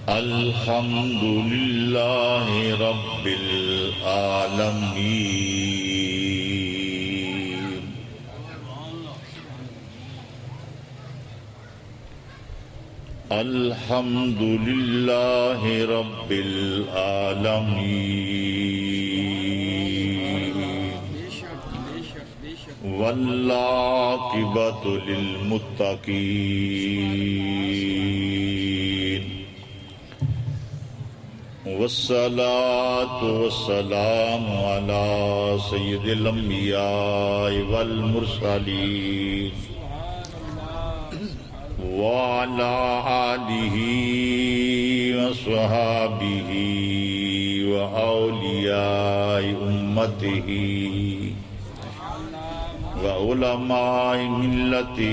الحمد للہ رب العالمین الحمد للہ رب العالمین والعاقبۃ للمتقین والصلاة والسلام على سید الانبیاء والمرسلین وعلى آلہ وصحابہ وأولیاء امتہ وعلماء ملتہ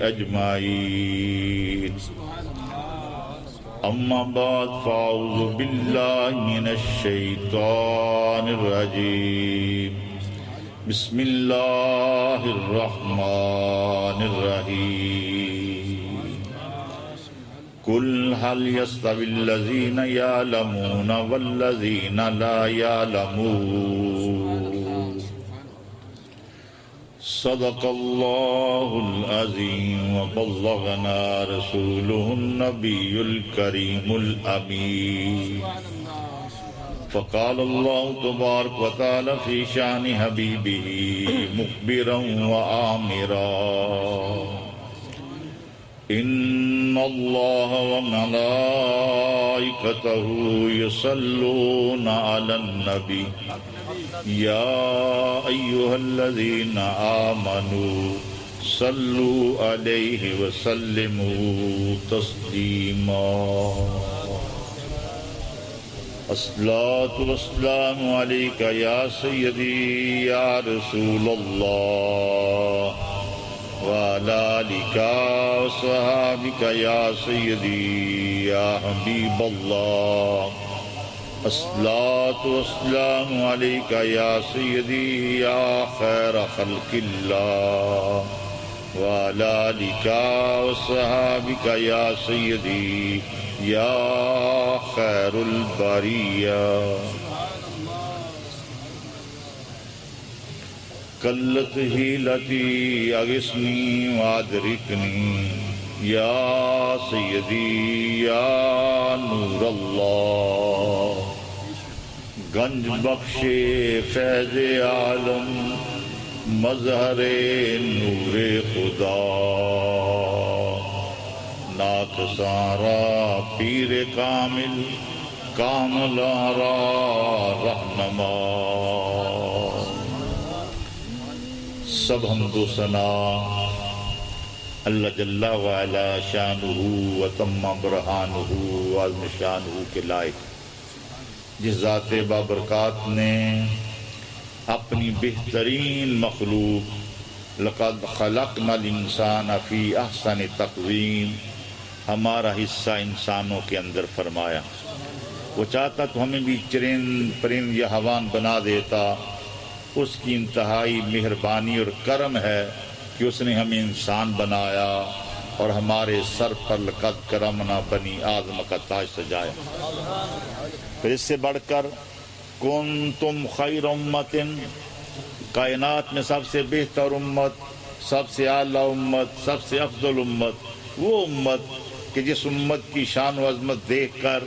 اجمعین اما بعد فاعوذ باللہ من الشیطان الرجیم بسم اللہ الرحمن الرحیم قل هل يستوي الذین یعلمون والذین لا یعلمون صدق اللہ العظیم وبلغنا رسوله النبی الکریم الامین فقال اللہ تبارک وتعالی فی شان حبیبہ مخبرا وآمرا ان اللہ وملائکتہ یصلون علی النبی یا ایہا الذین آمنوا صلوا علیہ وسلموا تسلیما الصلاۃ والسلام علیک یا سیدی یا رسول اللہ وعلی آلک وصحابک یا سیدی یا حبیب اللہ الصلاۃ والسلام علیک یا سیدی یا خیر خلق اللہ وعلی آلک وصحابک یا سیدی یا خیر البریہ قلت حیلتی اغثنی وادرکنی یا سیدی یا نور اللہ گنج بخش فیض عالم مظہر نور خدا ناک سارا پیر کامل کامل آرا رہنما سب حمد و ثنا اللہ جل وعلا شانہ و تم برہانہ وعظم شانہ کے لائق جس ذات بابرکات نے اپنی بہترین مخلوق لقد خلقنا الانسان فی احسن تقویم ہمارا حصہ انسانوں کے اندر فرمایا۔ وہ چاہتا تو ہمیں بھی چرند پرند یا حیوان بنا دیتا، اس کی انتہائی مہربانی اور کرم ہے کہ اس نے ہمیں انسان بنایا اور ہمارے سر پر لقد کرمنا بنی آدم کا تاج سجایا۔ پھر اس سے بڑھ کر کنتم خیر امت، کائنات میں سب سے بہتر امت، سب سے اعلیٰ امت، سب سے افضل امت، وہ امت کہ جس امت کی شان و عظمت دیکھ کر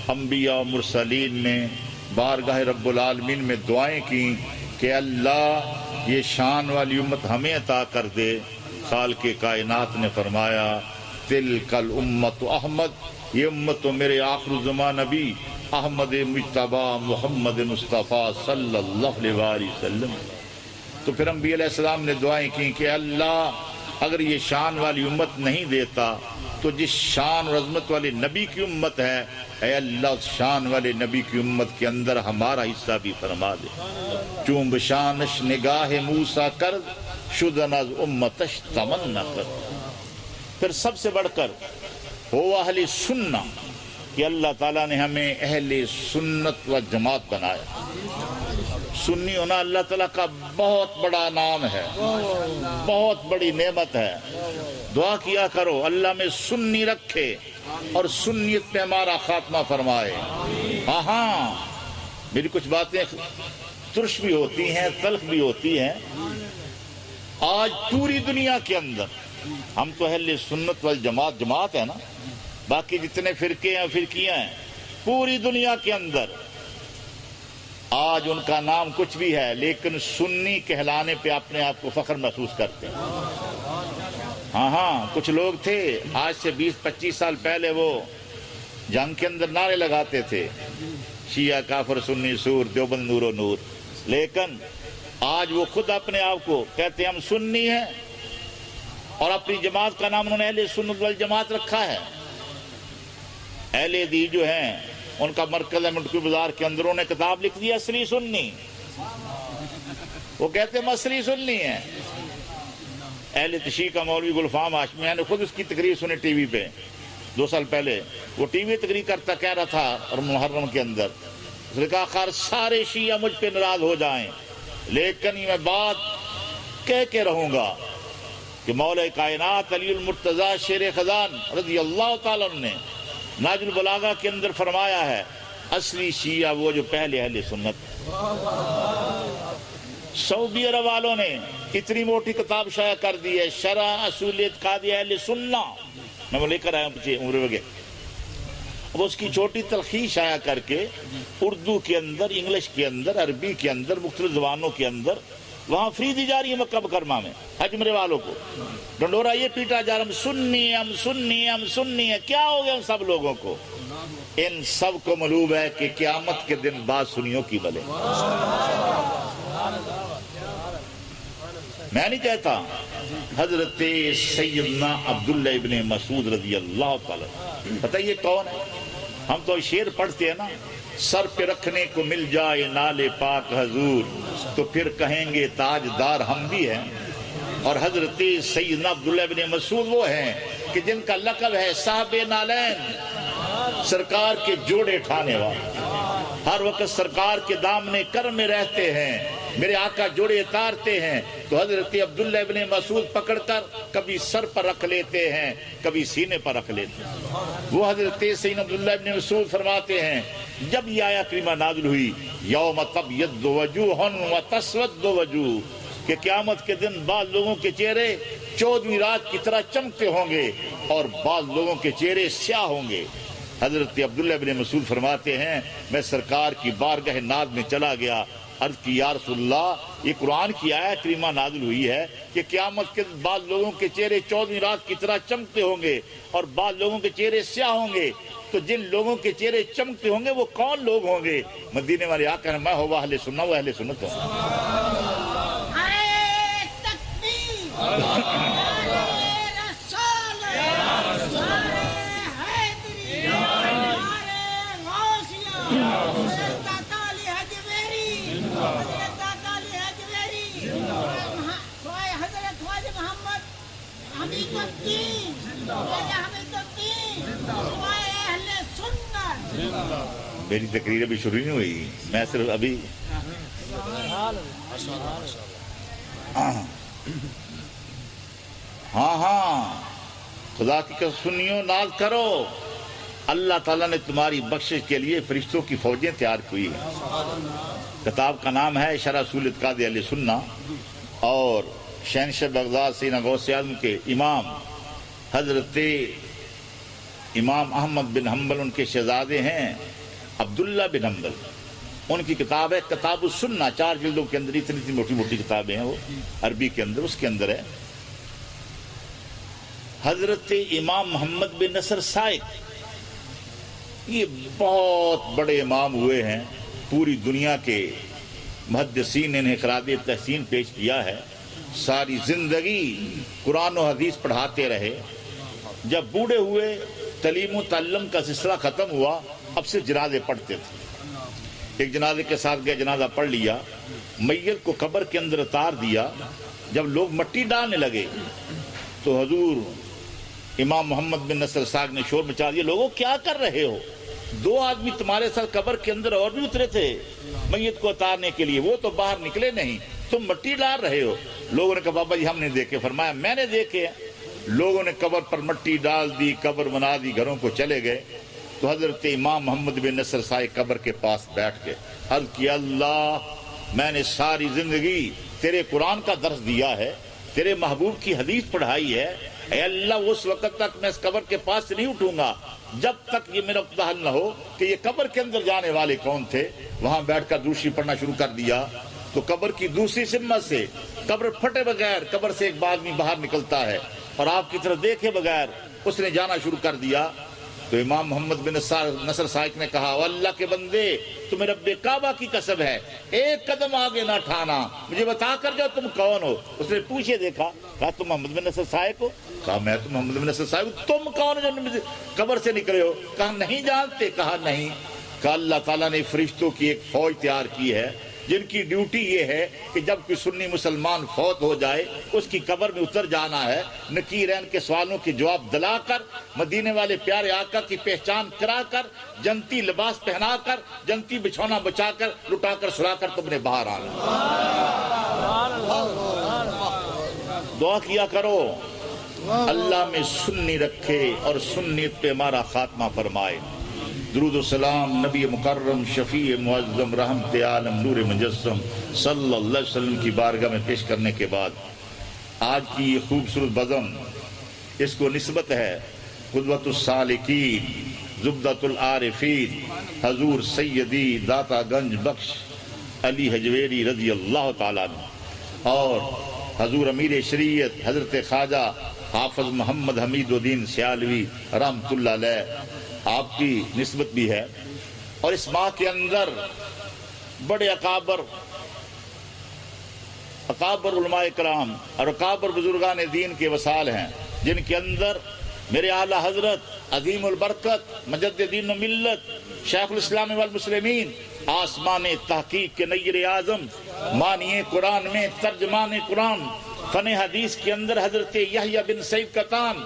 انبیاء و مرسلین نے بارگاہ رب العالمین میں دعائیں کی کہ اللہ یہ شان والی امت ہمیں عطا کر دے۔ خالق کائنات نے فرمایا تلک الامت احمد، یہ امت تو میرے آخر الزمان نبی احمد مجتبیٰ محمد مصطفیٰ صلی اللہ علیہ وسلم۔ تو پھر انبیاء علیہ السلام نے دعائیں کی کہ اللہ اگر یہ شان والی امت نہیں دیتا تو جس شان اور عظمت والے نبی کی امت ہے، اے اللہ اس شان والے نبی کی امت کے اندر ہمارا حصہ بھی فرما دے۔ چون بشانش نگاہ موسیٰ کر شدن از امتش تمنا کر۔ پھر سب سے بڑھ کر ہو اہل سنہ کہ اللہ تعالیٰ نے ہمیں اہل سنت و جماعت بنایا۔ سنی ہونا اللہ تعالیٰ کا بہت بڑا نام ہے، بہت بڑی نعمت ہے۔ دعا کیا کرو اللہ میں سنی رکھے، اور سنیت پہ ہمارا خاتمہ فرمائے۔ ہاں ہاں، میری کچھ باتیں ترش بھی ہوتی ہیں، تلخ بھی ہوتی ہیں۔ آج پوری دنیا کے اندر، ہم تو اہل سنت والجماعت جماعت ہے نا، باقی جتنے فرقے ہیں فرقیاں ہیں، پوری دنیا کے اندر آج ان کا نام کچھ بھی ہے، لیکن سنی کہلانے پہ اپنے آپ کو فخر محسوس کرتے ہیں۔ ہاں ہاں، کچھ لوگ تھے آج سے 20-25 سال پہلے، وہ جنگ کے اندر نعرے لگاتے تھے، شیعہ کافر سنی سور دیوبند نور و نور، لیکن آج وہ خود اپنے آپ کو کہتے ہیں ہم سنی ہیں، اور اپنی جماعت کا نام انہوں نے اہل سنت والجماعت رکھا ہے۔ اہل حدیث جو ہیں ان کا مرکز ہے منٹوی بازار کے اندر، انہوں نے کتاب لکھ دی اصلی سنی، وہ کہتے ہیں اصلی سنی ہیں۔ اہل تشیع کا مولوی گلفام ہاشمی، میں نے خود اس کی تقریر سنی ٹی وی پہ 2 سال پہلے، وہ ٹی وی تقریر کرتا کہہ رہا تھا اور محرم کے اندر، اس نے کہا خیر سارے شیعہ مجھ پہ ناراض ہو جائیں، لیکن یہ میں بات کہہ کے رہوں گا کہ مولا کائنات علی المرتضیٰ شیر خزان رضی اللہ تعالیٰ عنہ نے ناج البلاغہ کے اندر فرمایا ہے اصلی شیعہ وہ جو پہلے اہل سنت۔ سعودی عرب والوں نے اتنی موٹی کتاب شائع کر دی ہے، شرح اصول اعتقاد اہل سنہ، میں وہ لے کر آیا ہوں پیچھے عمر وگے، اب اس کی چھوٹی تلخیص شائع کر کے اردو کے اندر، انگلش کے اندر، عربی کے اندر، مختلف زبانوں کے اندر وہاں فری دی جا رہی ہے مکہ مکرمہ میں حج عمرے والوں کو۔ ڈنڈورا یہ پیٹا جا رہا ہم سنی ہم سنی ہم سنی ہیں، کیا ہو گیا ان سب لوگوں کو؟ ان سب کو معلوم ہے کہ قیامت کے دن بعد سنیوں کی بلے۔ میں نہیں کہتا، حضرت سیدنا عبداللہ ابن مسعود رضی اللہ تعالی، پتہ یہ کون ہے؟ ہم تو شعر پڑھتے ہیں نا، سر پہ رکھنے کو مل جائے نالے پاک حضور تو پھر کہیں گے تاجدار ہم بھی ہیں۔ اور حضرت سیدنا عبداللہ ابن مسعود وہ ہیں کہ جن کا لقب ہے صاحب نالین، سرکار کے جوڑے ٹھانے والے، ہر وقت سرکار کے دامنے کر میں رہتے ہیں، میرے آقا جوڑے اتارتے ہیں تو حضرت عبداللہ ابن مسعود پکڑ کر کبھی سر پر رکھ لیتے ہیں، کبھی سینے پر رکھ لیتے ہیں۔ وہ حضرت سیدنا عبداللہ ابن مسعود فرماتے ہیں جب یہ آیت کریمہ نازل ہوئی یوم تبیض وجوہ و تسود وجوہ، کہ قیامت کے دن بعض لوگوں کے چہرے 14ویں رات کی طرح چمکتے ہوں گے اور بعض لوگوں کے چہرے سیاہ ہوں گے۔ حضرت عبداللہ ابن مسعود فرماتے ہیں میں سرکار کی بارگاہ ناز میں چلا گیا، عرض کی یا رسول اللہ یہ قرآن کی آیت کریمہ نازل ہوئی ہے کہ قیامت کے بعض لوگوں کے چہرے 14ویں رات کی طرح چمکتے ہوں گے اور بعض لوگوں کے چہرے سیاہ ہوں گے، تو جن لوگوں کے چہرے چمکتے ہوں گے وہ کون لوگ ہوں گے؟ مدینے والے آقا نے میں ہو وہ اہل سنت، وہ اہل سنت ہے۔ میری تقریر ابھی شروع نہیں ہوئی، میں صرف ابھی ہاں خدا کی قسم سنیو ناز کرو، اللہ تعالیٰ نے تمہاری بخشش کے لیے فرشتوں کی فوجیں تیار کی ہیں۔ کتاب کا نام ہے شرح اصول اعتقاد اہل سنہ، اور شہنشاہ بغداد سیدنا غوث اعظم کے امام حضرت امام احمد بن حنبل ان کے شہزادے ہیں عبداللہ بن حنبل، ان کی کتاب ہے کتاب السنہ، 4 جلدوں کے اندر، اتنی موٹی موٹی کتابیں ہیں وہ عربی کے اندر، اس کے اندر ہے حضرت امام محمد بن نصر سائق، یہ بہت بڑے امام ہوئے ہیں، پوری دنیا کے محدثین نے انہیں خراج تحسین پیش کیا ہے، ساری زندگی قرآن و حدیث پڑھاتے رہے، جب بوڑھے ہوئے تعلیم و تعلم کا سلسلہ ختم ہوا، اب سے جنازے پڑھتے تھے۔ ایک جنازے کے ساتھ گئے، جنازہ پڑھ لیا، میت کو قبر کے اندر اتار دیا، جب لوگ مٹی ڈالنے لگے تو حضور امام محمد بن نصر ساگ نے شور مچا دیا، لوگوں کیا کر رہے ہو؟ 2 آدمی تمہارے ساتھ قبر کے اندر اور بھی اترے تھے میت کو اتارنے کے لیے، وہ تو باہر نکلے نہیں، تم مٹی ڈال رہے ہو۔ لوگوں نے کہا بابا جی ہم نے دیکھے، فرمایا میں نے دیکھے، لوگوں نے قبر پر مٹی ڈال دی، قبر بنا دی، گھروں کو چلے گئے، تو حضرت امام محمد بن نصر سائے قبر کے پاس بیٹھ گئے، عرض کیا اللہ میں نے ساری زندگی تیرے قرآن کا درس دیا ہے، تیرے محبوب کی حدیث پڑھائی ہے، اے اللہ اس وقت تک میں اس قبر کے پاس سے نہیں اٹھوں گا جب تک یہ میرا مسئلہ حل نہ ہو کہ یہ قبر کے اندر جانے والے کون تھے۔ وہاں بیٹھ کر دوسری پڑھنا شروع کر دیا تو قبر کی دوسری سمت سے قبر پھٹے بغیر قبر سے ایک آدمی باہر نکلتا ہے اور آپ کی طرف دیکھے بغیر اس نے جانا شروع کر دیا۔ تو امام محمد بن نصر سائق نے کہا اللہ کے بندے تمہیں رب کعبہ کی قسم ہے ایک قدم آگے نہ اٹھانا، مجھے بتا کر جاؤ تم کون ہو۔ اس نے پوچھے دیکھا، کہا تم محمد بن نصر سائق ہو؟ کہا میں تو محمد بن نصر سائق ہوں۔ تم کون ہو جو قبر سے نکلے ہو؟ کہا نہیں جانتے؟ کہا نہیں۔ کہا اللہ تعالیٰ نے فرشتوں کی ایک فوج تیار کی ہے جن کی ڈیوٹی یہ ہے کہ جب کوئی سنی مسلمان فوت ہو جائے اس کی قبر میں اتر جانا ہے، نکیرین کے سوالوں کے جواب دلا کر، مدینے والے پیارے آقا کی پہچان کرا کر، جنتی لباس پہنا کر، جنتی بچھونا بچا کر، لٹا کر سلا کر تم نے باہر آنا۔ دعا کیا کرو اللہ میں سنی رکھے اور سنیت پہ ہمارا خاتمہ فرمائے۔ درود و سلام نبی مکرم شفیع معظم رحمت عالم نور مجسم صلی اللہ علیہ وسلم کی بارگاہ میں پیش کرنے کے بعد آج کی یہ خوبصورت بزم، اس کو نسبت ہے قدوۃ السالکین زبدۃ العارفین حضور سیدی داتا گنج بخش علی حجویری رضی اللہ تعالیٰ عنہ اور حضور امیر شریعت حضرت خواجہ حافظ محمد حمید الدین سیالوی رحمۃ اللہ علیہ، آپ کی نسبت بھی ہے۔ اور اس ماہ کے اندر بڑے اکابر علماء کرام اور اکابر بزرگان دین کے وصال ہیں جن کے اندر میرے اعلیٰ حضرت عظیم البرکت مجددین ملت شیخ الاسلام والمسلمین آسمان تحقیق کے نیر اعظم معنی قرآن میں ترجمان قرآن فن حدیث کے اندر حضرت یحییٰ بن سعید قطان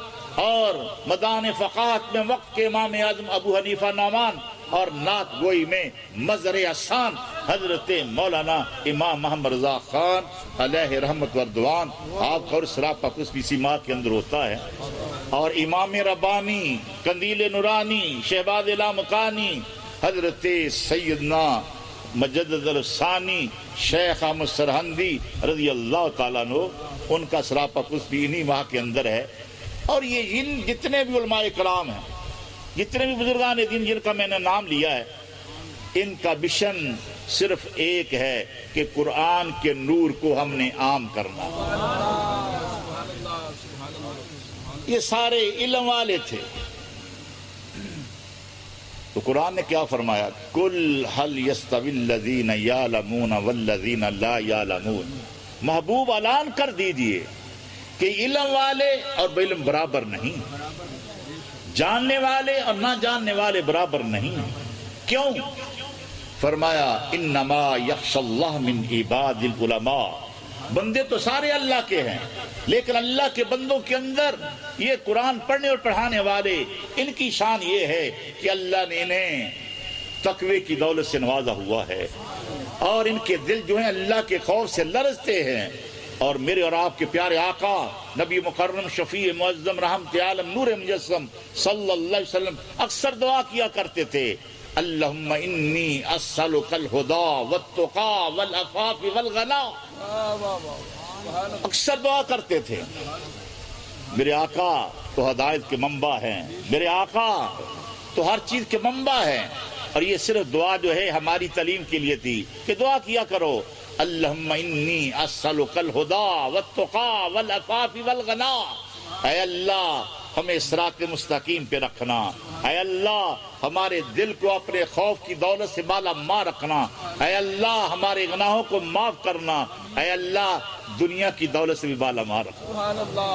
اور مدان فقاہت میں وقت کے امام اعظم ابو حنیفہ نعمان اور نعت گوئی میں مظہر احسان حضرت مولانا امام محمد رضا خان علیہ رحمت وردوان، آپ کا اور سراپا کچھ اسی ماہ کے اندر ہوتا ہے۔ اور امام ربانی قندیل نورانی شہباز لامکانی حضرت سیدنا مجدد الثانی شیخ احمد سرہندی رضی اللہ تعالیٰ عنہ، ان کا سراپا کچھ بھی انہی ماہ کے اندر ہے۔ اور یہ ان جتنے بھی علماء کرام ہیں، جتنے بھی بزرگان دین جن کا میں نے نام لیا ہے، ان کا مشن صرف ایک ہے کہ قرآن کے نور کو ہم نے عام کرنا۔ یہ سارے علم والے تھے، تو قرآن نے کیا فرمایا؟ قُلْ هَلْ يَسْتَوِي الَّذِينَ يَعْلَمُونَ وَالَّذِينَ لَا يَعْلَمُونَ، محبوب اعلان کر دیجئے کہ علم والے اور بے علم برابر نہیں، جاننے والے اور نہ جاننے والے برابر نہیں۔ کیوں؟ فرمایا انما یخشی اللہ من عباد العلماء، بندے تو سارے اللہ کے ہیں لیکن اللہ کے بندوں کے اندر یہ قرآن پڑھنے اور پڑھانے والے، ان کی شان یہ ہے کہ اللہ نے انہیں تقوی کی دولت سے نوازا ہوا ہے اور ان کے دل جو ہیں اللہ کے خوف سے لرزتے ہیں۔ اور میرے اور آپ کے پیارے آقا نبی مکرم شفیع معظم رحمت عالم نور مجسم صلی اللہ علیہ وسلم اکثر دعا کیا کرتے تھے، اللہم انی اسألک الہدی والتقی والعفاف والغنی، اکثر دعا کرتے تھے۔ میرے آقا تو ہدایت کے منبع ہیں، میرے آقا تو ہر چیز کے منبع ہیں، اور یہ صرف دعا جو ہے ہماری تعلیم کے لیے تھی کہ دعا کیا کرو، اللہم انی اسألک الہدی والتقی والعفاف والغنی، اے اللہ ہمیں صراط مستقیم پہ رکھنا، اے اللہ ہمارے دل کو اپنے خوف کی دولت سے مالا مال رکھنا، اے اللہ ہمارے گناہوں کو معاف کرنا، اے اللہ دنیا کی دولت سے بھی مالا مال رکھنا۔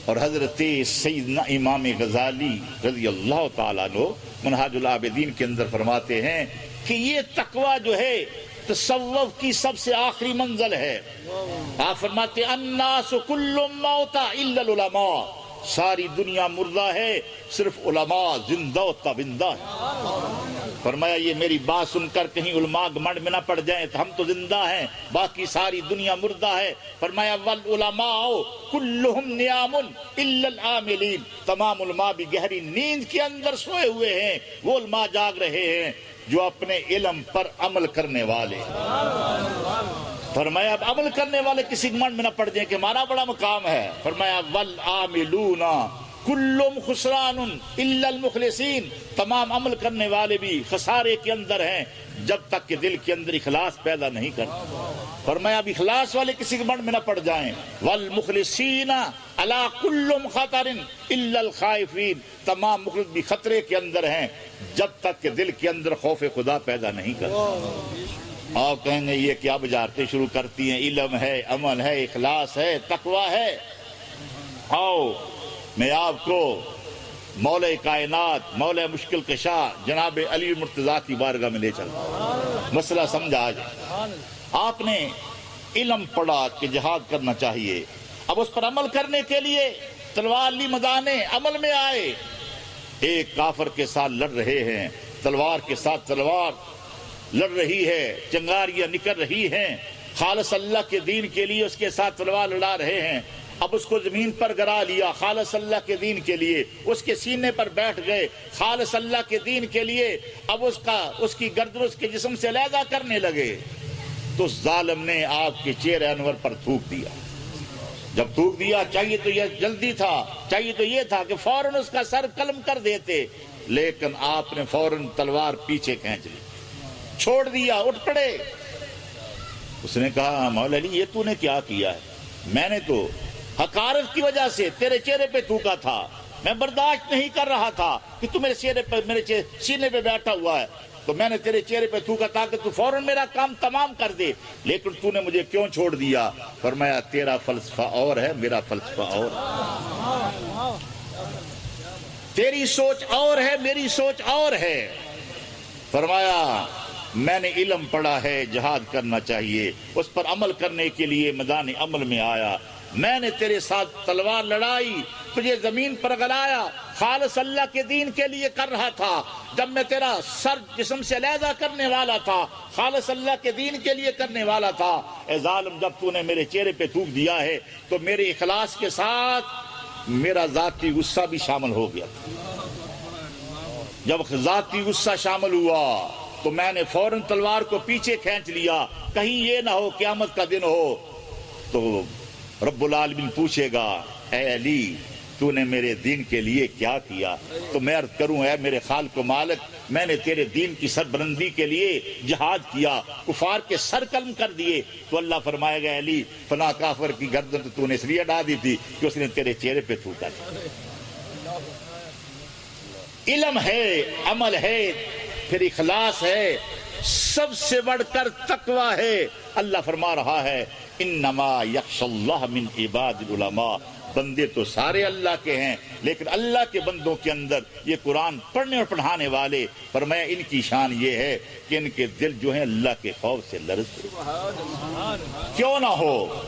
اور حضرت سیدنا امام غزالی رضی اللہ تعالیٰ عنہ منہاج العابدین کے اندر فرماتے ہیں کہ یہ تقوی جو ہے تصوف کی سب سے آخری منزل ہے۔ آپ فرماتے ہیں الناس کل موتا الا العلماء، ساری دنیا مردہ ہے صرف علماء زندہ و تابندہ ہے۔ فرمایا یہ میری بات سن کر کہیں علماء گھمنڈ میں نہ پڑ جائیں تو ہم تو زندہ ہیں، باقی ساری دنیا مردہ ہے۔ فرمایا والعلماء کلہم نیام الا العاملین، تمام علماء بھی گہری نیند کے اندر سوئے ہوئے ہیں، وہ علماء جاگ رہے ہیں جو اپنے علم پر عمل کرنے والے۔ فرمایا اب عمل کرنے والے کسی گھمنڈ میں نہ پڑ جائیں کہ ہمارا بڑا مقام ہے۔ فرمایا والعاملون کلہم خسران الا المخلصین، تمام عمل کرنے والے بھی خسارے کے اندر ہیں جب تک کہ دل کے اندر اخلاص پیدا نہیں کرتے۔ فرمایا اب اخلاص والے کسی گھمنڈ میں نہ پڑ جائیں۔ والمخلصین علی کل خطر الا الخائفین، تمام مخلص بھی خطرے کے اندر ہیں جب تک کہ دل کے اندر خوف خدا پیدا نہیں کرتے۔ آپ کہیں گے یہ کیا بجارتیں شروع کرتی ہیں، علم ہے، عمل ہے، اخلاص ہے، تقوی ہے۔ آؤ میں آپ کو مولا کائنات، مولا مشکل کشا جناب علی مرتضیٰ کی بارگاہ میں لے چلتا ہوں، مسئلہ سمجھا آ جائے۔ آپ نے علم پڑھا کہ جہاد کرنا چاہیے، اب اس پر عمل کرنے کے لیے تلوار لی میدان عمل میں آئے، ایک کافر کے ساتھ لڑ رہے ہیں، تلوار کے ساتھ تلوار لڑ رہی ہے، چنگاریاں نکل رہی ہیں، خالص اللہ کے دین کے لیے اس کے ساتھ تلوار لڑا رہے ہیں۔ اب اس کو زمین پر گرا لیا خالص اللہ کے دین کے لیے، اس کے سینے پر بیٹھ گئے خالص اللہ کے دین کے لیے، اب اس کی گردن اس کے جسم سے علیحدہ کرنے لگے تو ظالم نے آپ کے چہرے انور پر تھوک دیا۔ جب تھوک دیا چاہیے تو یہ جلدی تھا، چاہیے تو یہ تھا کہ فوراً اس کا سر قلم کر دیتے، لیکن آپ نے فوراً تلوار پیچھے کھینچ لی، چھوڑ دیا، اٹھ پڑے۔ اس نے کہا مولا علی یہ تو نے کیا کیا ہے؟ میں نے تو حقارت کی وجہ سے تیرے چہرے پہ تھوکا تھا، میں برداشت نہیں کر رہا تھا کہ تو میرے چہرے پہ، میرے سینے پہ بیٹھا ہوا ہے، تو میں نے تیرے چہرے پہ تھوکا تاکہ تو فوراً میرا کام تمام کر دے، لیکن تو نے مجھے کیوں چھوڑ دیا؟ فرمایا تیرا فلسفہ اور ہے، میرا فلسفہ اور ہے، تیری سوچ اور ہے، میری سوچ اور ہے۔ فرمایا میں نے علم پڑھا ہے، جہاد کرنا چاہیے، اس پر عمل کرنے کے لیے میدان عمل میں آیا، میں نے تیرے ساتھ تلوار لڑائی، تجھے زمین پر گلایا، خالص اللہ کے دین کے لیے کر رہا تھا۔ جب میں تیرا سر جسم سے علیحدہ کرنے والا تھا، خالص اللہ کے دین کے لیے کرنے والا تھا، اے ظالم جب تو نے میرے چہرے پہ تھوک دیا ہے تو میرے اخلاص کے ساتھ میرا ذاتی غصہ بھی شامل ہو گیا۔ جب ذاتی غصہ شامل ہوا تو میں نے فوراً تلوار کو پیچھے کھینچ لیا، کہیں یہ نہ ہو قیامت کا دن ہو تو رب العالمین پوچھے گا اے علی تو نے میرے دین کے لیے کیا کیا؟ تو میں عرض کروں اے میرے خالق و مالک، میں نے تیرے دین کی سربلندی کے لیے جہاد کیا، کفار کے سر قلم کر دیے۔ تو اللہ فرمائے گا علی فلاں کافر کی گردن تو نے اس لیے اڑا دی تھی کہ اس نے تیرے چہرے پہ تھوکا تھا۔ علم ہے، عمل ہے، پھر اخلاص ہے، سب سے بڑھ کر تقوی ہے۔ اللہ فرما رہا ہے انما یخشی اللہ من عباد العلماء، بندے تو سارے اللہ کے ہیں لیکن اللہ کے بندوں کے اندر یہ قرآن پڑھنے اور پڑھانے والے، فرمایا ان کی شان یہ ہے کہ ان کے دل جو ہیں اللہ کے خوف سے لرزتے۔ کیوں نہ ہو،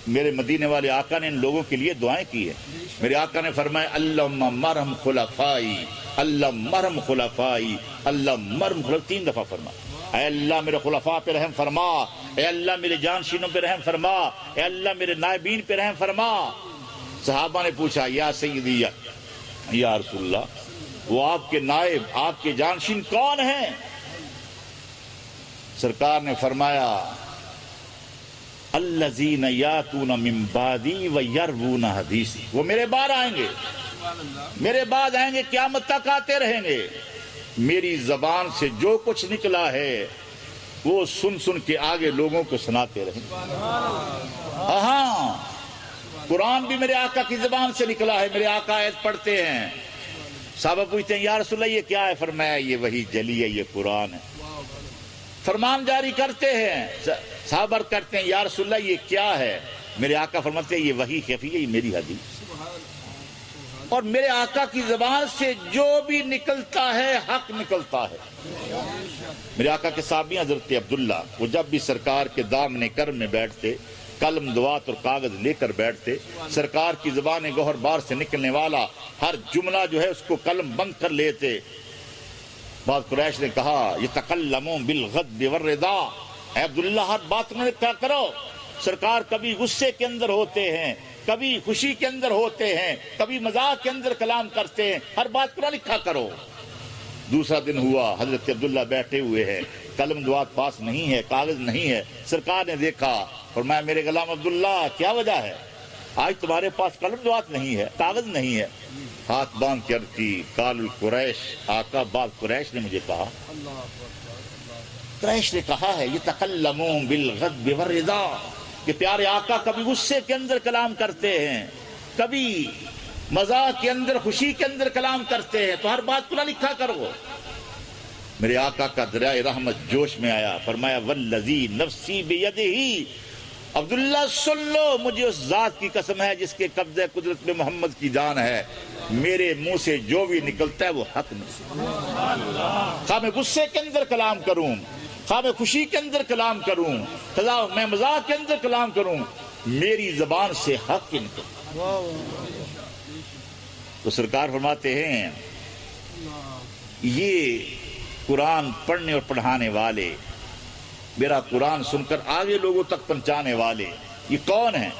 میرے مدینے والے آقا نے ان لوگوں کے لیے دعائیں کی ہیں۔ میرے آقا نے فرمایا اللہم مرحم خلفائی، اللہم مرحم خلفائی، اللہم مرحم خلفائی، 3 دفعہ فرما اے اللہ میرے خلفاء پہ رحم فرما، اے اللہ میرے جانشینوں پہ رحم فرما، اے اللہ میرے نائبین پہ رحم فرما۔ صحابہ نے پوچھا یا سیدی یا رسول اللہ وہ آپ کے نائب، آپ کے جانشین کون ہیں؟ سرکار نے فرمایا الذین یاتون من بعدی ویروون حدیثی، وہ میرے بعد آئیں گے، میرے بعد آئیں گے، قیامت تک آتے رہیں گے، میری زبان سے جو کچھ نکلا ہے وہ سن سن کے آگے لوگوں کو سناتے رہیں گے۔ ہاں قرآن بھی میرے آقا کی زبان سے نکلا ہے، میرے آقا آیت پڑھتے ہیں، صحابہ پوچھتے ہیں یا رسول اللہ یہ کیا ہے؟ فرمایا یہ وہی جلی ہے، یہ قرآن ہے۔ فرمان جاری کرتے ہیں، صحابہ کرتے ہیں یا رسول اللہ یہ کیا ہے؟ میرے آقا فرماتے ہیں یہ وہی خفی ہے، یہ میری حدیث۔ اور میرے آقا کی زبان سے جو بھی نکلتا ہے حق نکلتا ہے۔ میرے آقا کے صحابی حضرت عبداللہ، وہ جب بھی سرکار کے دامن کرم میں بیٹھتے، قلم دوات اور کاغذ لے کر بیٹھتے، سرکار کی زبان گوہر بار سے نکلنے والا ہر جملہ جو ہے اس کو قلم بند کر لیتے، بعض قریش نے کہا یتکلمون بالغضب والرضا، اے عبداللہ ہر بات میں کیا کرو، سرکار کبھی غصے کے اندر ہوتے ہیں، کبھی خوشی کے اندر ہوتے ہیں، کبھی مذاق کے اندر کلام کرتے ہیں، ہر بات کو نہ لکھا کرو۔ دوسرا دن ہوا، حضرت عبداللہ بیٹھے ہوئے ہیں، قلم دوات پاس نہیں ہے، کاغذ نہیں ہے، سرکار نے دیکھا، فرمایا میرے غلام عبداللہ کیا وجہ ہے، آج تمہارے پاس قلم دوات نہیں ہے، کاغذ نہیں ہے؟ ہاتھ باندھ کے عرض کی، قال القریش، آقا بعض قریش نے مجھے کہا، قریش نے کہا ہے یتکلمون بالغضب والرضا، کہ پیارے آقا کبھی غصے کے اندر کلام کرتے ہیں، کبھی مذاق کے اندر خوشی کے اندر کلام کرتے ہیں، تو ہر بات کو نہ لکھا کرو۔ میرے آقا کا دریائے رحمت جوش میں آیا، فرمایا والذی نفسی بیدہی، عبداللہ سن لو، مجھے اس ذات کی قسم ہے جس کے قبضہ قدرت میں محمد کی جان ہے، میرے منہ سے جو بھی نکلتا ہے وہ حق میں، خواہ میں غصے کے اندر کلام کروں، خواہ میں خوشی کے اندر کلام کروں، خواہ میں مذاق کے اندر کلام کروں، میری زبان سے حق نکلتا۔ تو سرکار فرماتے ہیں یہ قرآن پڑھنے اور پڑھانے والے، میرا قرآن سن کر آگے لوگوں تک پہنچانے والے، یہ کون ہیں؟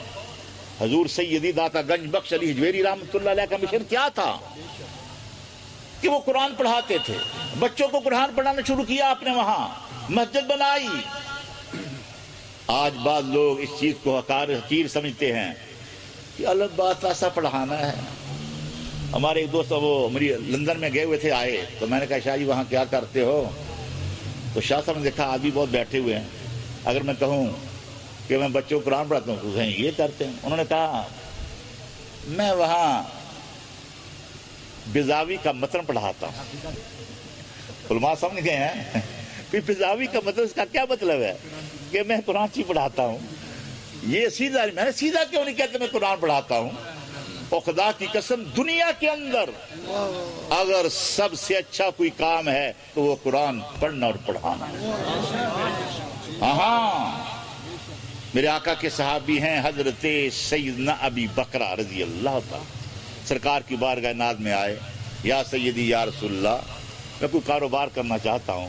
حضور سیدی داتا گنج بخش علی حجویری رحمۃ اللہ علیہ کا مشن کیا تھا کہ وہ قرآن پڑھاتے تھے، بچوں کو قرآن پڑھانا شروع کیا آپ نے، وہاں مسجد بنائی۔ آج بعض لوگ اس چیز کو حقیر سمجھتے ہیں کہ الگ بات ایسا پڑھانا ہے۔ ہمارے ایک دوست وہ لندن میں گئے ہوئے تھے، آئے تو میں نے کہا شاہ جی وہاں کیا کرتے ہو؟ تو شاہ صاحب نے دیکھا آدمی بہت بیٹھے ہوئے ہیں، اگر میں کہوں کہ میں بچوں کو قرآن پڑھاتا ہوں تو کہیں یہ کرتے ہیں۔ انہوں نے کہا میں وہاں بیضاوی کا متن پڑھاتا ہوں۔ علماء سمجھ گئے ہیں کہ بیضاوی کا متن، اس کا کیا مطلب ہے کہ میں قرآن چی پڑھاتا ہوں؟ یہ سیدھا، میں نے سیدھا کیوں نہیں کہتے میں قرآن پڑھاتا ہوں؟ اور خدا کی قسم دنیا کے اندر اگر سب سے اچھا کوئی کام ہے تو وہ قرآن پڑھنا اور پڑھانا۔ ہاں میرے آقا کے صحابی ہیں حضرت سیدنا ابی بکرہ رضی اللہ تعالی، سرکار کی بارگاہ ناز میں آئے، یا سیدی یا رسول اللہ میں کوئی کاروبار کرنا چاہتا ہوں،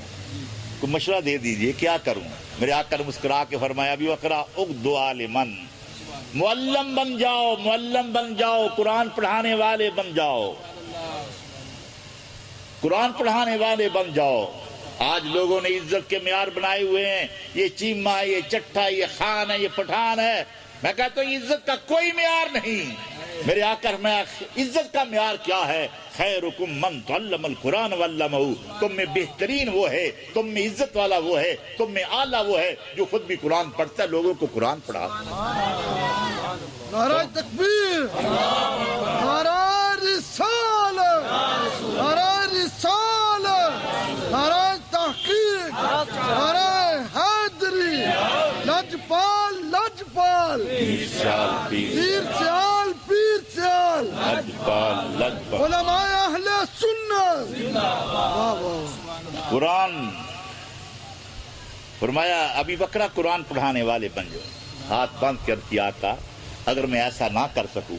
کوئی مشورہ دے دیجئے کیا کروں؟ میرے آقا نے مسکرا کے فرمایا ابی بکرہ اغدو عالمن، معلم بن جاؤ، معلم بن جاؤ، قرآن پڑھانے والے بن جاؤ، قرآن پڑھانے والے بن جاؤ۔ آج لوگوں نے عزت کے معیار بنائے ہوئے ہیں، یہ چیمہ ہے، یہ چٹھا ہے، یہ خان ہے، یہ پٹھان ہے۔ میں کہتا ہوں عزت کا کوئی معیار نہیں۔ میرے آقا میں عزت کا معیار کیا ہے؟ خیرکم من تعلم القرآن وعلمہ، تم میں بہترین وہ ہے، تم میں عزت والا وہ ہے، تم میں اعلیٰ وہ ہے جو خود بھی قرآن پڑھتا ہے، لوگوں کو قرآن پڑھاتا ہے۔ نعرہ تکبیر، نعرہ رسالت، نعرہ رسالت، نعرہ تحقیق، نعرہ حیدری، لجپال لجپال، پیر سیال پیر سیال پیر سیال، لجپال لجپال، علماء اہل سنت۔ قرآن فرمایا ابی بکرہ قرآن پڑھانے والے بن جاؤ۔ ہاتھ باندھ کر کیا آقا اگر میں ایسا نہ کر سکوں،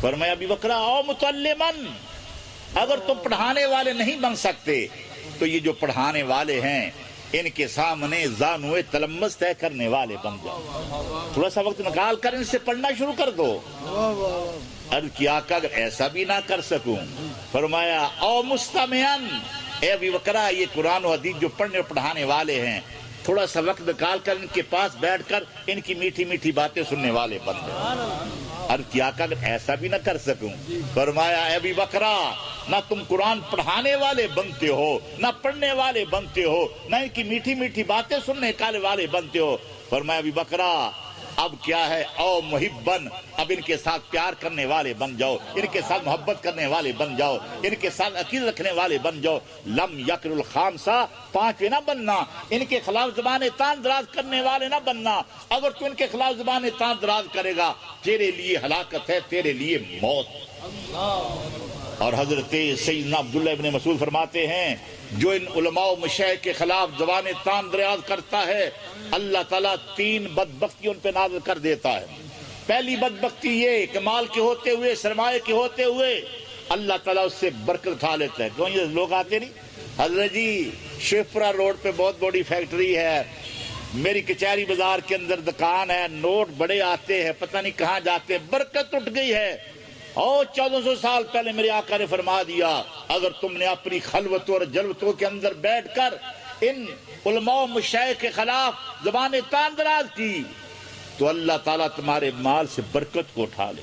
فرمایا ابی بکرہ او متعلمن، اگر تم پڑھانے والے نہیں بن سکتے تو یہ جو پڑھانے والے ہیں ان کے سامنے زانوے تلمس طے کرنے والے بن جاؤ، تھوڑا سا وقت نکال کر ان سے پڑھنا شروع کر دو۔ عرض کیا آقا اگر ایسا بھی نہ کر سکوں، فرمایا او مستمعن، اے ابی بکرہ یہ قرآن و حدیث جو پڑھنے اور پڑھانے والے ہیں تھوڑا سا وقت نکال کر ان کے پاس بیٹھ کر ان کی میٹھی میٹھی باتیں سننے والے بن جاؤ۔ عرض کیا آقا اگر ایسا بھی نہ کر سکوں، فرمایا اے ابی بکرہ نہ تم قرآن پڑھانے والے بنتے ہو، نہ پڑھنے والے بنتے ہو، نہ ان کی میٹھی میٹھی باتیں سننے والے بنتے ہو۔ فرمایا ابی بکرہ اب کیا ہے او محبن، اب ان کے ساتھ پیار کرنے والے بن جاؤ، ان کے ساتھ محبت کرنے والے بن جاؤ، ان کے ساتھ عقیدت رکھنے والے بن جاؤ۔ لم یکر الخامسہ، پانچویں نہ بننا، ان کے خلاف زبانیں تان دراز کرنے والے نہ بننا۔ اگر تو ان کے خلاف زبانیں تان دراز کرے گا تیرے لیے ہلاکت ہے، تیرے لیے موت۔ اور حضرت سیدنا عبداللہ ابن مسعود فرماتے ہیں جو ان علماء و مشائخ کے خلاف زبان تان دراز کرتا ہے اللہ تعالیٰ 3 بدبختی ان پہ نازل کر دیتا ہے۔ پہلی بدبختی یہ کہ مال کے ہوتے ہوئے، سرمایہ کے ہوتے ہوئے اللہ تعالیٰ اس سے برکت اٹھا لیتا ہے۔ کیوں یہ لوگ آتے نہیں حضرت جی شیخپورہ روڈ پہ بہت بڑی فیکٹری ہے، میری کچہری بازار کے اندر دکان ہے، نوٹ بڑے آتے ہیں، پتہ نہیں کہاں جاتے ہیں، برکت اٹھ گئی ہے۔ اور 1400 سال پہلے میرے آقا نے فرما دیا اگر تم نے اپنی خلوتوں اور جلوتوں کے اندر بیٹھ کر ان علماء و مشائخ کے خلاف زبان تان دراز کی تو اللہ تعالیٰ تمہارے مال سے برکت کو اٹھا لے۔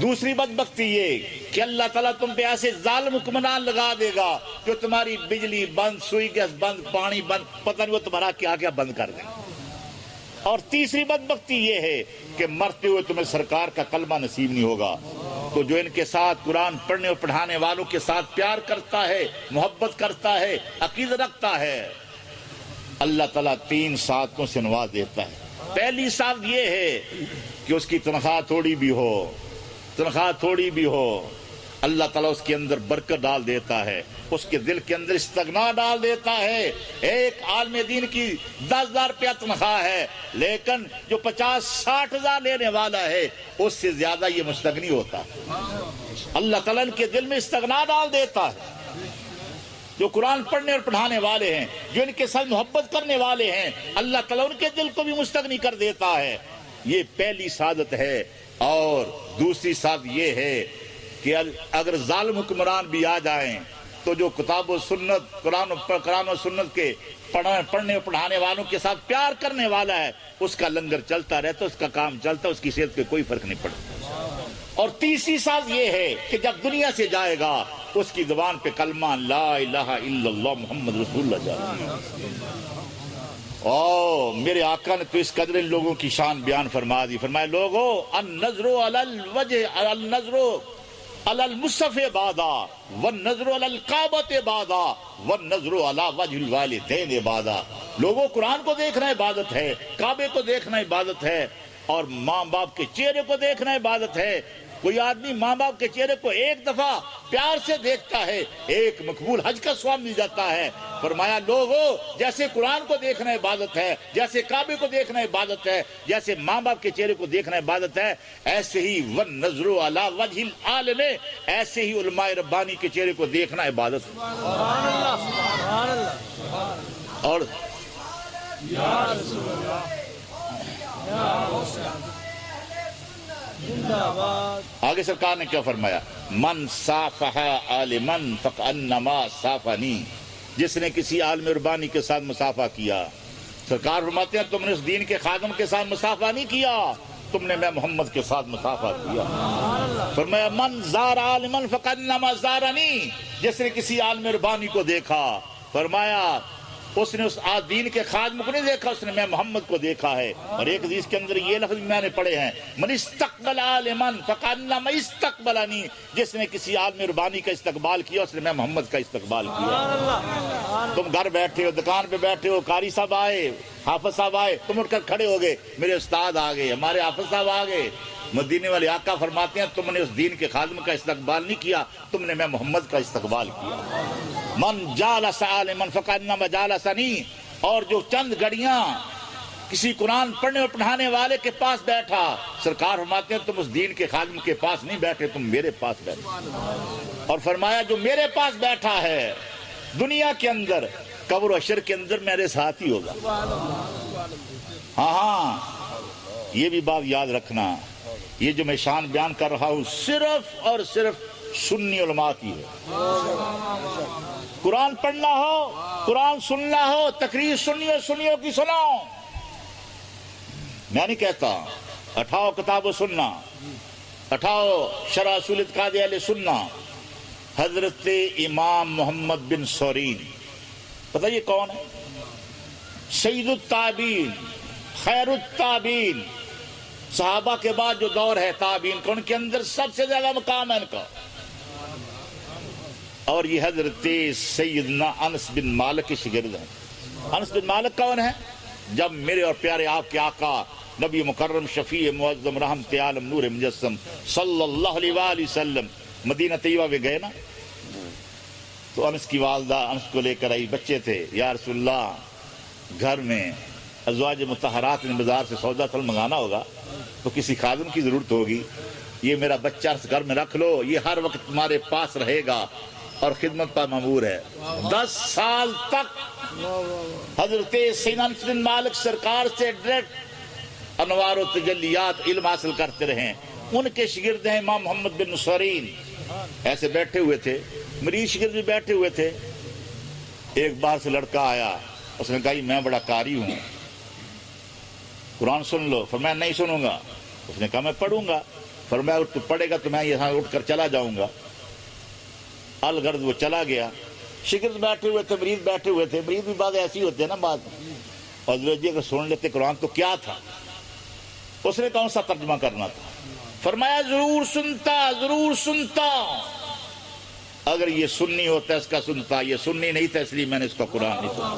دوسری بدبختی یہ کہ اللہ تعالیٰ تم پہ ایسے ظالم حکمران لگا دے گا جو تمہاری بجلی بند، سوئی گیس بند، پانی بند، پتہ نہیں وہ تمہارا کیا کیا بند کر دیں۔ اور تیسری بدبختی یہ ہے کہ مرتے ہوئے تمہیں سرکار کا کلمہ نصیب نہیں ہوگا۔ تو جو ان کے ساتھ قرآن پڑھنے اور پڑھانے والوں کے ساتھ پیار کرتا ہے، محبت کرتا ہے، عقیدہ رکھتا ہے، اللہ تعالیٰ 3 سعادتوں سے نواز دیتا ہے۔ پہلی سعادت یہ ہے کہ اس کی تنخواہ تھوڑی بھی ہو، اللہ تعالیٰ اس کے اندر برکت ڈال دیتا ہے، اس کے دل کے اندر استغنا ڈال دیتا ہے۔ ایک عالم دین کی 10,000 روپیہ تنخواہ ہے، لیکن جو 50-60 ہزار لینے والا ہے اس سے زیادہ یہ مستغنی ہوتا ہے۔ اللہ تعالیٰ ان کے دل میں استغنا ڈال دیتا ہے۔ جو قرآن پڑھنے اور پڑھانے والے ہیں، جو ان کے ساتھ محبت کرنے والے ہیں، اللہ تعالیٰ ان کے دل کو بھی مستغنی کر دیتا ہے۔ یہ پہلی سعادت ہے۔ اور دوسری سعادت یہ ہے کہ اگر ظالم حکمران بھی آ جائیں تو جو کتاب و سنت، قرآن و سنت کے پڑھنے اور پڑھانے والوں کے ساتھ پیار کرنے والا ہے، اس کا لنگر چلتا رہتا، اس کا کام چلتا، اس کی صحت پہ کوئی فرق نہیں پڑتا۔ اور تیسری سعادت یہ ہے کہ جب دنیا سے جائے گا اس کی زبان پہ کلمہ لا الہ الا اللہ محمد رسول اللہ جائے گا۔ میرے آقا نے تو اس قدر ان لوگوں کی شان بیان فرما دی، فرمایا لوگو النظر علی الوجہ، النظر علی المصحف عبادہ، والنظر علی الکعبۃ عبادہ، والنظر علی وجہ الوالدین عبادہ۔ لوگوں قرآن کو دیکھنا عبادت ہے، کعبے کو دیکھنا عبادت ہے، اور ماں باپ کے چہرے کو دیکھنا عبادت ہے۔ کوئی آدمی ماں باپ کے چہرے کو ایک دفعہ پیار سے دیکھتا ہے، ایک مقبول حج کا ثواب مل جاتا ہے۔ فرمایا لوگو جیسے قرآن کو دیکھنا عبادت ہے، جیسے کعبے کو دیکھنا عبادت ہے، جیسے ماں باپ کے چہرے کو دیکھنا عبادت ہے، ایسے ہی والنظر علی وجہ العالم، ایسے ہی علماء ربانی کے چہرے کو دیکھنا عبادت ہے۔ اور آگے سرکار نے کیا فرمایا؟ من صافح عالما فکأنما صافنی، جس نے کسی عالم ربانی کے ساتھ مصافحہ کیا، سرکار فرماتے ہیں تم نے اس دین کے خادم کے ساتھ مصافحہ نہیں کیا، تم نے میں محمد کے ساتھ مصافحہ کیا۔ فرمایا من زار عالما فکأنما زارنی، جس نے کسی عالم ربانی کو دیکھا، فرمایا اس نے اس دین کے خادم کو نہیں دیکھا، اس نے میں محمد کو دیکھا ہے۔ اور ایک حدیث کے اندر یہ لفظ میں نے پڑھے ہیں، من استقبل عالما فکأنما استقبلنی، جس نے کسی عالم ربانی کا استقبال کیا اس نے میں محمد کا استقبال کیا۔ تم گھر بیٹھے ہو، دکان پہ بیٹھے ہو، قاری صاحب آئے، حافظ صاحب آئے، تم اٹھ کر کھڑے ہو گئے، میرے استاد آ گئے، ہمارے حافظ صاحب آ گئے۔ مدینے والے آقا فرماتے ہیں تم نے اس دین کے خادم کا استقبال نہیں کیا، تم نے میں محمد کا استقبال کیا۔ من جالس عالما فکأنما جالسنی، اور جو چند گھڑیاں کسی قرآن پڑھنے اور پڑھانے والے کے پاس بیٹھا، سرکار فرماتے ہیں تم اس دین کے خادم کے پاس نہیں بیٹھے، تم میرے پاس بیٹھے۔ اور فرمایا جو میرے پاس بیٹھا ہے دنیا کے اندر، قبر و حشر کے اندر میرے ساتھ ہی ہوگا۔ ہاں یہ بھی بات یاد رکھنا، یہ جو میں شان بیان کر رہا ہوں صرف اور صرف سنی علماء کی ہے۔ قرآن پڑھنا ہو، قرآن سننا ہو، تقریر سنی ہو، سنیوں کی سنو۔ میں نہیں کہتا اٹھاؤ کتاب و سننا، اٹھاؤ شرح اصول اعتقاد اہل سننا۔ حضرت امام محمد بن سورین، پتہ یہ کون ہے؟ سید التابعین، خیر التابعین، صحابہ کے بعد جو دور ہے تابعین کا، ان کے اندر سب سے زیادہ مقام ہے ان کا۔ اور یہ حضرت سیدنا انس بن مالک کے شاگرد ہیں۔ انس بن مالک کون ہے؟ جب میرے اور پیارے آپ کے آقا نبی مکرم شفیع معظم رحمت عالم نور مجسم صلی اللہ علیہ وآلہ وسلم مدینہ طیبہ میں گئے نا، تو انس کی والدہ انس کو لے کر آئی، بچے تھے، یا رسول اللہ گھر میں ازواج مطہرات نے بازار سے سودا پھل منگانا ہوگا تو کسی خادم کی ضرورت ہوگی، یہ میرا بچہ اس گھر میں رکھ لو، یہ ہر وقت تمہارے پاس رہے گا، اور خدمت پر مامور ہے. 10 سال تک حضرت سیدنا انس بن مالک سرکار سے ڈائریکٹ انوار و تجلیات علم حاصل کرتے رہے. ان کے شاگرد ہیں امام محمد بن نصیرین. ایسے بیٹھے ہوئے تھے, مریض شاگرد بھی بیٹھے ہوئے تھے. ایک بار سے لڑکا آیا, اس نے کہا میں بڑا قاری ہوں, قرآن سن لو. فرمایا نہیں سنوں گا. اس نے کہا میں پڑھوں گا. فرمایا اگر تو پڑھے گا تو میں یہاں اٹھ کر چلا جاؤں گا. الغرض وہ چلا گیا. شاگرد بیٹھے ہوئے تھے, مریض بیٹھے ہوئے تھے. مریض بھی بات ایسی ہوتے ہیں نا بات, اور جی اگر سن لیتے قرآن تو کیا تھا. اس نے کون سا ترجمہ کرنا تھا. فرمایا ضرور سنتا, ضرور سنتا. اگر یہ سنی ہوتا اس کا سنتا, یہ سنی نہیں تھا اس لیے میں نے اس کا قرآن نہیں سنا.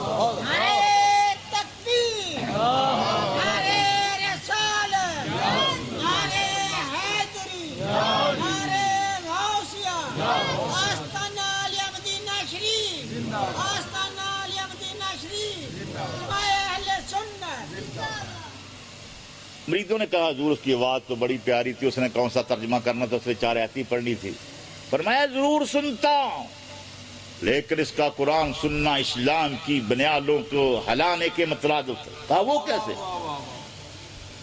مریدوں نے کہا حضور اس کی آواز تو بڑی پیاری تھی, اس نے کون سا ترجمہ کرنا تھا, اس نے 4 آیتیں پڑھنی تھی. فرمایا ضرور سنتا, لیکن اس کا قرآن سننا اسلام کی بنیادوں کو ہلانے کے مترادف تھا. کہا وہ کیسے؟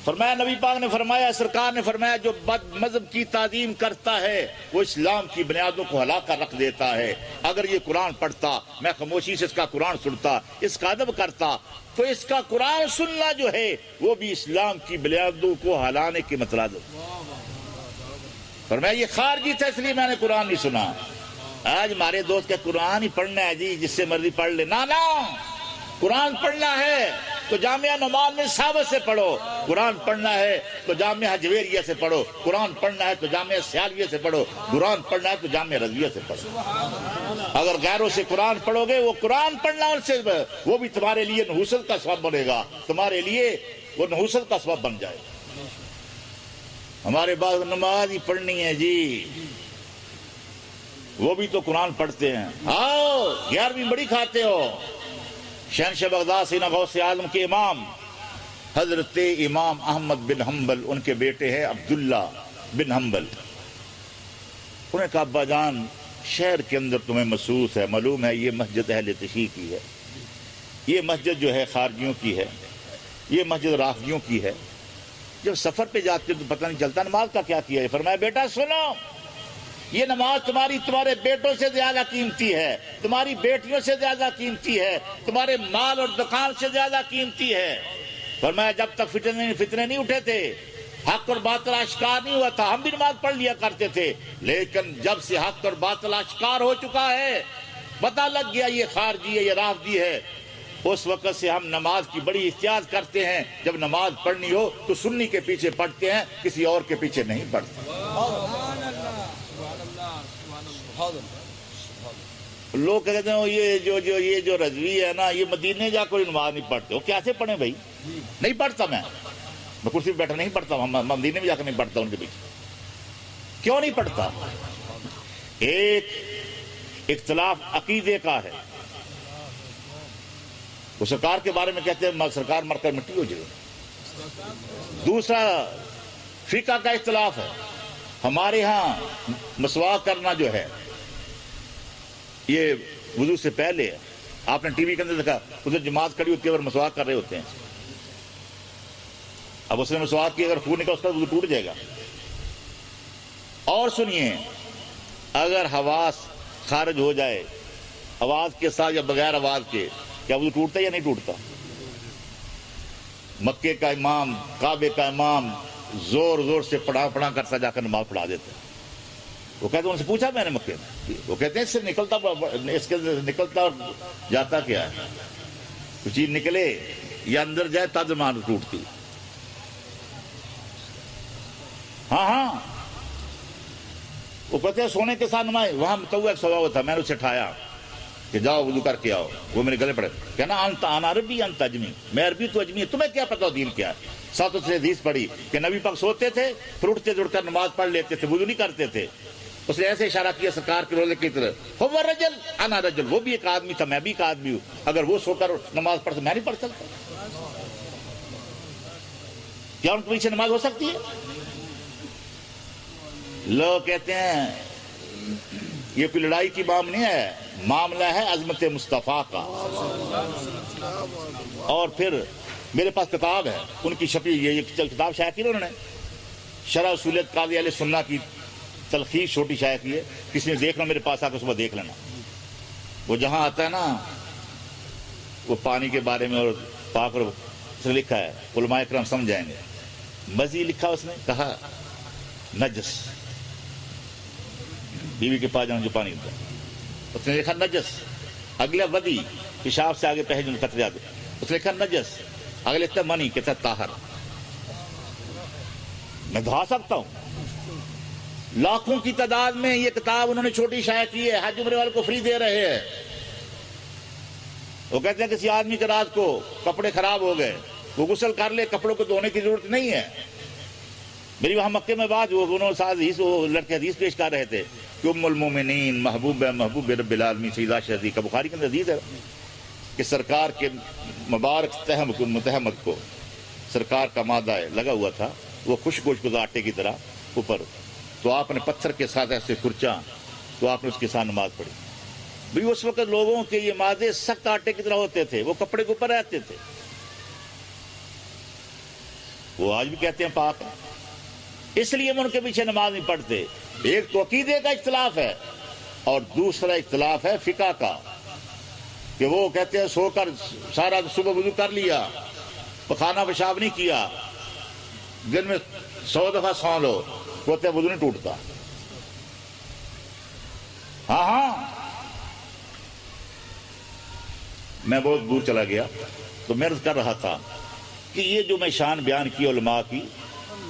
فرمایا نبی پاک نے فرمایا, سرکار نے فرمایا جو بد مذہب کی تعظیم کرتا ہے وہ اسلام کی بنیادوں کو ہلا کر رکھ دیتا ہے. اگر یہ قرآن پڑھتا, میں خاموشی سے اس کا قرآن سنتا, اس کا ادب کرتا, تو اس کا قرآن سننا جو ہے وہ بھی اسلام کی بنیادوں کو ہلانے کے مترادف. فرمایا یہ خارجی تھا اس لیے میں نے قرآن نہیں سنا. آج ہمارے دوست کا قرآن ہی پڑھنا ہے جی, جس سے مرضی پڑھ لے. نا قرآن پڑھنا ہے تو جامعہ نعمان میں صحابہ سے پڑھو. قرآن پڑھنا ہے تو جامعہ جویریہ سے پڑھو. قرآن پڑھنا ہے تو جامعہ سیالویہ سے پڑھو. قرآن پڑھنا ہے تو جامعہ رضویہ سے پڑھو. اگر غیروں سے قرآن پڑھو گے, وہ قرآن پڑھنا ان سے وہ بھی تمہارے لیے نحوست کا سبب بنے گا, تمہارے لیے وہ نحوست کا سبب بن جائے. ہمارے بعد نماز ہی پڑھنی ہے جی, وہ بھی تو قرآن پڑھتے ہیں. آؤ 11ویں بڑی کھاتے ہو. شہنشاہ بغداد سیدنا غوث اعظم کے امام حضرت امام احمد بن حنبل, ان کے بیٹے ہیں عبداللہ بن حنبل. انہوں نے کہا ابا جان شہر کے اندر تمہیں محسوس ہے, معلوم ہے یہ مسجد اہل تشیع کی ہے, یہ مسجد جو ہے خارجیوں کی ہے, یہ مسجد رافضیوں کی ہے. جب سفر پہ جاتے تو پتہ نہیں چلتا نماز کا کیا کیا ہے. فرمایا بیٹا سنو, یہ نماز تمہارے بیٹوں سے زیادہ قیمتی ہے, تمہاری بیٹیوں سے زیادہ قیمتی ہے, تمہارے مال اور دکان سے زیادہ قیمتی ہے. فرمایا جب تک فتنے نہیں اٹھے تھے, حق اور باطل اشکار نہیں ہوا تھا, ہم بھی نماز پڑھ لیا کرتے تھے. لیکن جب سے حق اور باطل اشکار ہو چکا ہے, پتہ لگ گیا یہ خارجی ہے, یہ رافضی ہے, اس وقت سے ہم نماز کی بڑی احتیاط کرتے ہیں. جب نماز پڑھنی ہو تو سنی کے پیچھے پڑھتے ہیں, کسی اور کے پیچھے نہیں پڑھتے. لوگ کہتے ہیں یہ جو رضوی ہے نا, یہ مدینے جا کوئی نماز نہیں پڑھتے. وہ کیسے پڑھیں بھائی؟ نہیں پڑھتا, میں کرسی پہ بیٹھا نہیں پڑھتا, مدینے میں جا کر نہیں پڑھتا ان کے پیچھے. کیوں نہیں پڑھتا؟ ایک اختلاف عقیدے کا ہے. وہ سرکار کے بارے میں کہتے ہیں سرکار مر کر مٹی ہو جائے. دوسرا فقہ کا اختلاف ہے. ہمارے ہاں مسواک کرنا جو ہے یہ وضو سے پہلے ہے. آپ نے ٹی وی کے اندر دیکھا, اسے جماعت کھڑی ہوتی ہے اور مسواک کر رہے ہوتے ہیں. اب اس نے مسواک کی اگر خون نکلا اس کا وضو ٹوٹ جائے گا. اور سنیے, اگر حواس خارج ہو جائے آواز کے ساتھ یا بغیر آواز کے, کیا وضو ٹوٹتا ہے یا نہیں ٹوٹتا؟ مکے کا امام, کعبے کا امام زور زور سے پڑھا کرتا جا کر نماز پڑھا دیتے. وہ کہتے ہیں ان سے پوچھا میں نے مکے میں, وہ کہتے ہیں اس کے نکلتا جاتا کیا ہے؟ کچھ چیز نکلے یا اندر جائے تب نماز ٹوٹتی. ہاں وہ کہتے ہیں سونے کے ساتھ نماز. وہاں متوع سوا ہوا تھا, میں نے اسے اٹھایا کہ جاؤ وضو کر کے آؤ. وہ میرے گلے پڑے, کہنا انت انا عربی انت اجمی, میں عربی تو اجمی ہے, تمہیں کیا پتا دین کیا ہے. ساتھ سے حدیث پڑھی کہ نبی پاک سوتے تھے, پھر اٹھتے جڑ کر نماز پڑھ لیتے تھے, وضو نہیں کرتے تھے. اس نے ایسے اشارہ کیا سرکار کے روزے کی طرف, هو رجل انا رجل, وہ بھی ایک آدمی تھا, میں بھی ایک آدمی ہوں. اگر وہ سو کر نماز پڑھتا میں نہیں پڑھ سکتا. کیا ان کے پیچھے نماز ہو سکتی ہے؟ لوگ کہتے ہیں یہ کوئی لڑائی کی بام نہیں ہے، معاملہ ہے عظمت مصطفیٰ کا۔ اور پھر میرے پاس کتاب ہے ان کی چھپی، یہ کتاب شائع کی انہوں نے، شرح اصولیت قاضی اہل سنہ کی تلخیص چھوٹی شائع کی ہے، کسی نے دیکھنا میرے پاس آ کے صبح دیکھ لینا۔ وہ جہاں آتا ہے نا وہ پانی کے بارے میں اور پاک اور اس نے لکھا ہے، علماء اکرام سمجھ جائیں گے۔ مزید لکھا اس نے، کہا نجس، بیوی کے پاس جانا جو پانی ہوتا ہے، اس نے لکھا نجس، اگلا ودی پیشاب سے آگے پہلے جو قطرے آتے اس نے لکھا نجس، اگلے تھا منی کہتا طاہر۔ میں دھا سکتا ہوں، لاکھوں کی تعداد میں یہ کتاب انہوں نے چھوٹی شائع کی ہے، حج عمرے والوں کو فری دے رہے ہیں۔ وہ کہتے ہیں کسی آدمی کے رات کو کپڑے خراب ہو گئے، وہ غسل کر لے، کپڑوں کو دھونے کی ضرورت نہیں ہے۔ میری وہاں مکے میں بات وہ لڑکے حدیث پیش کر رہے تھے کہ ام المومنین محبوب رب العالمین سیدہ شہزادی کا بخاری کے اندر حدیث ہے کہ سرکار کے مبارک متحمد کو سرکار کا مادہ لگا ہوا تھا، وہ خشک گوشت آٹے کی طرح اوپر، تو آپ نے پتھر کے ساتھ ایسے کھرچا تو آپ نے اس کے ساتھ نماز پڑھی۔ بھی اس وقت لوگوں کے یہ مادے سخت آٹے کی طرح ہوتے تھے، وہ کپڑے کے اوپر رہتے تھے، وہ آج بھی کہتے ہیں پاک ہیں، اس لیے ہم ان کے پیچھے نماز نہیں پڑھتے۔ ایک تو عقیدے کا اختلاف ہے اور دوسرا اختلاف ہے فقہ کا، کہ وہ کہتے ہیں سو کر سارا صبح وضو کر لیا، پخانہ پیشاب نہیں کیا، دن میں 100 دفعہ سو لو، کہتے ہیں وضو نہیں ٹوٹتا۔ ہاں میں بہت دور چلا گیا تو میں عرض کر رہا تھا کہ یہ جو میں شان بیان کی علماء کی،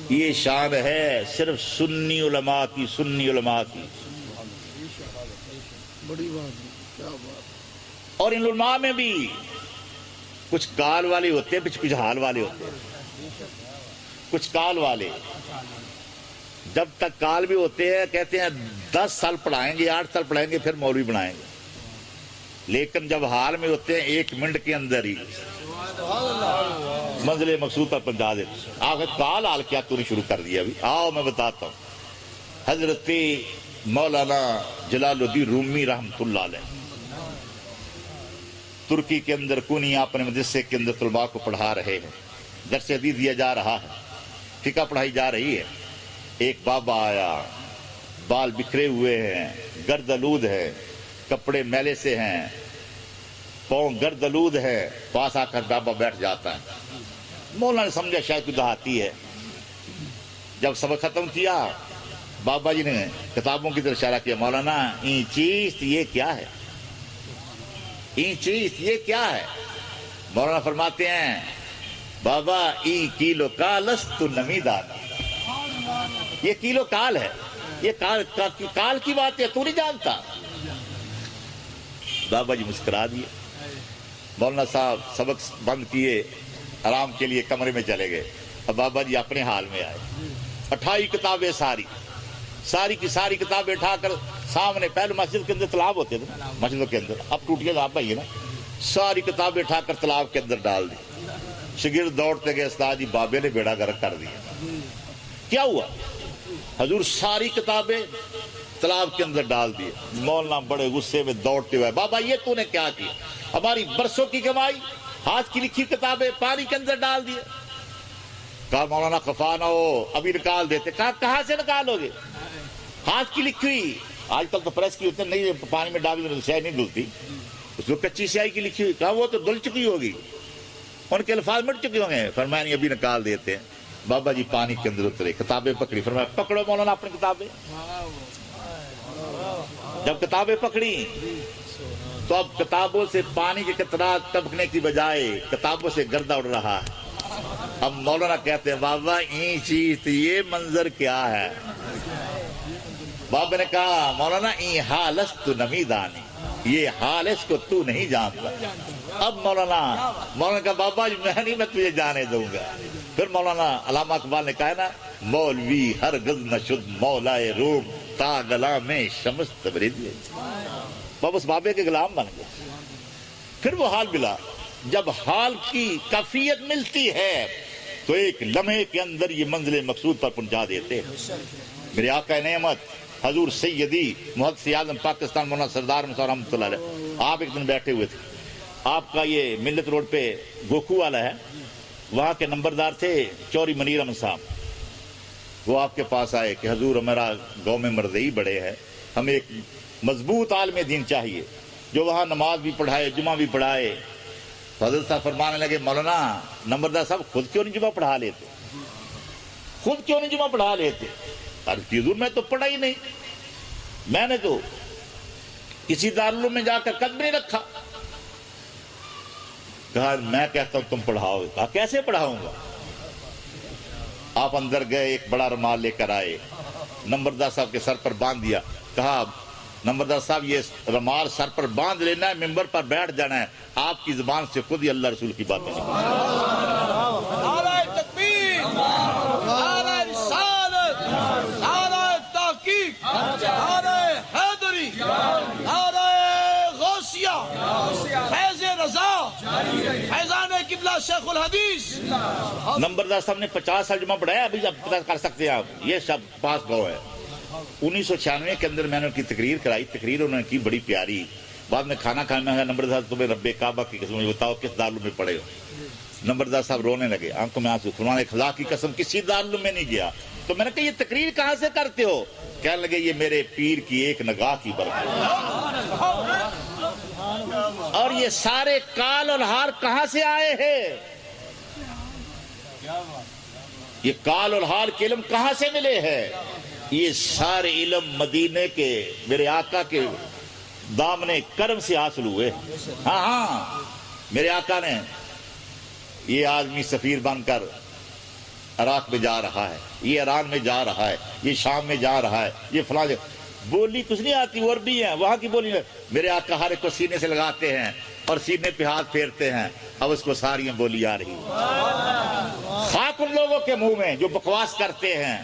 یہ شان ہے صرف سنی علماء کی، سنی علماء کی، بڑی بات، کیا بات۔ اور ان علماء میں بھی کچھ کال والے ہوتے ہیں، کچھ حال والے ہوتے ہیں۔ کچھ کال والے جب تک کال بھی ہوتے ہیں کہتے ہیں 10 سال پڑھائیں گے، 8 سال پڑھائیں گے، پھر مولوی بنائیں گے، لیکن جب حال میں ہوتے ہیں 1 منٹ کے اندر ہی منزل مقصود پر پہنچا دیتے۔ آگے کال حال کیا تو نے شروع کر دیا ابھی، آؤ میں بتاتا ہوں۔ حضرت مولانا جلال الدین رومی رحمۃ اللہ علیہ ترکی کے اندر کونیا اپنے مدرسے کے اندر طلباء کو پڑھا رہے ہیں، درس حدیث دیا جا رہا ہے، فقہ پڑھائی جا رہی ہے۔ ایک بابا آیا، بال بکھرے ہوئے ہیں، گرد آلود ہے، کپڑے میلے سے ہیں، پاؤں گرد آلود ہے، پاس آ کر بابا بیٹھ جاتا ہے۔ مولانا نے سمجھا شاید کوئی دہاتی ہے۔ جب سبق ختم کیا بابا جی نے کتابوں کی طرف اشارہ کیا، مولانا این چیز یہ کیا ہے، این چیز یہ کیا ہے؟ مولانا فرماتے ہیں بابا این کیلو کالست نمیدان، یہ کیلو کال ہے، یہ کال کی بات ہے، تو نہیں جانتا۔ بابا جی مسکرا دیے۔ مولانا صاحب سبق بند کیے، آرام کے لیے کمرے میں چلے گئے۔ اب بابا جی اپنے حال میں آئے، 28 کتابیں ساری کی ساری کتابیں اٹھا کر سامنے، پہلے مسجد کے اندر تالاب ہوتے تھے مسجدوں کے اندر، اب ٹوٹ گیا آپ بھائی نا، ساری کتابیں اٹھا کر تالاب کے اندر ڈال دی۔ شاگرد دوڑتے گئے، استاد جی بابے نے بیڑا گرک کر دیا۔ کیا ہوا؟ حضور ساری کتابیں تالاب کے اندر ڈال دیے۔ مولانا بڑے غصے میں دوڑتے ہوئے، بابا یہ تو نے کیا کیا؟ ہماری برسوں کی کمائی، ہاتھ کی لکھی کتابیں پانی کے اندر ڈال دیے۔ کہا مولانا خفا نہ ہو، ابھی نکال دیتے۔ کہا کہاں سے نکالو گے؟ ہاتھ کی لکھی ہوئی، آج کل تو پریس کی ہوتی نہیں، پانی میں ڈال دی سیاہی نہیں دھلتی، اس کو کچی سیاہی کی لکھی ہوئی۔ کہا وہ تو دھل چکی ہوگی، ان کے الفاظ مٹ چکے ہوں گے۔ فرمایا نہیں، ابھی نکال دیتے ہیں۔ بابا جی پانی کے اندر اترے، کتابیں پکڑی، فرمایا پکڑو مولانا اپنی کتابیں۔ جب کتابیں پکڑی تو اب کتابوں سے پانی کے قطرات ٹپکنے کی بجائے کتابوں سے گردہ اڑ رہا ہے۔ اب مولانا کہتے ہیں بابا این چیز یہ منظر کیا ہے؟ بابا نے کہا مولانا این حالست نمیدانی، یہ حال اس کو تو نہیں جانتا۔ اب مولانا کہا بابا جی میں تجھے جانے دوں گا۔ پھر مولانا علامہ اقبال نے کہا نا، مولوی ہرگز نہ شد مولائے روم تا گلا میں شمس تبریدی۔ بابا اس بابے کے غلام بن گئے۔ پھر وہ حال ملا، جب حال کی کیفیت ملتی ہے تو ایک لمحے کے اندر یہ منزل مقصود پر پہنچا دیتے ہیں۔ میرے آقا نعمت حضور سیدی محدث اعظم پاکستان مولانا سردار مصطفیٰ رحمۃ اللہ علیہ، آپ ایک دن بیٹھے ہوئے تھے، آپ کا یہ ملت روڈ پہ گوکھو والا ہے، وہاں کے نمبردار تھے چوری منیر احمد صاحب، وہ آپ کے پاس آئے کہ حضور ہمارا گاؤں میں مردئی بڑے ہے، ہمیں ایک مضبوط عالم دین چاہیے جو وہاں نماز بھی پڑھائے جمعہ بھی پڑھائے۔ تو حضرت صاحب فرمانے لگے مولانا نمبردار صاحب خود کیوں نہیں جمعہ پڑھا لیتے، خود کیوں نہیں جمعہ پڑھا لیتے؟ عرض کی حضور میں تو پڑھا ہی نہیں، میں نے تو کسی دارالعلوم میں جا کر قدم نہیں رکھا۔ کہا میں کہتا ہوں تم پڑھاؤ، کہا کیسے پڑھاؤں گا؟ آپ اندر گئے، ایک بڑا رومال لے کر آئے، نمبردار صاحب کے سر پر باندھ دیا، کہا نمبردار صاحب یہ رومال سر پر باندھ لینا ہے، ممبر پر بیٹھ جانا ہے، آپ کی زبان سے خود ہی اللہ رسول کی باتیں نکلیں۔ نعرہ تکبیر، نعرہ رسالت، نعرہ تحقیق، نعرہ حیدری، نعرہ غوثیہ، فیض رضا، فیضان قبلہ شیخ الحدیث۔ نمبردار صاحب نے 50 سال جمعہ پڑھایا، ابھی آپ پتہ کر سکتے ہیں آپ، یہ سب پاس گاؤں ہے۔ 1996 کے اندر میں نے ان کی تقریر کرائی، تقریر انہوں نے کی بڑی پیاری، بعد میں کھانا کھانا ہے، نمبردار تمہیں رب کعبہ کی قسم بتاؤ کس دارالعلوم میں پڑھے ہو؟ نمبردار صاحب رونے لگے، آنکھوں میں آنسو، فرمانے خدا کی قسم کسی دارالعلوم میں نہیں گیا۔ تو میں نے کہا یہ تقریر کہاں سے کرتے ہو؟ کہنے لگے یہ میرے پیر کی ایک نگاہ کی برکت، اور یہ سارے کال اور ہار کہاں سے آئے ہیں؟ یہ کال اور ہار کے علم کہاں سے ملے ہیں؟ یہ سارے علم مدینے کے میرے آقا کے دامن کرم سے حاصل ہوئے۔ ہاں میرے آقا نے، یہ آدمی سفیر بن کر عراق میں جا رہا ہے، یہ ایران میں جا رہا ہے، یہ شام میں جا رہا ہے، یہ فلاں بولی کچھ نہیں آتی، وہ عربی ہے، وہاں کی بولی ہے۔ میرے آقا ہر ایک کو سینے سے لگاتے ہیں اور سینے پہ ہاتھ پھیرتے ہیں، اب اس کو ساری بولی آ رہی ہے۔ خاک ان لوگوں کے منہ میں جو بکواس کرتے ہیں،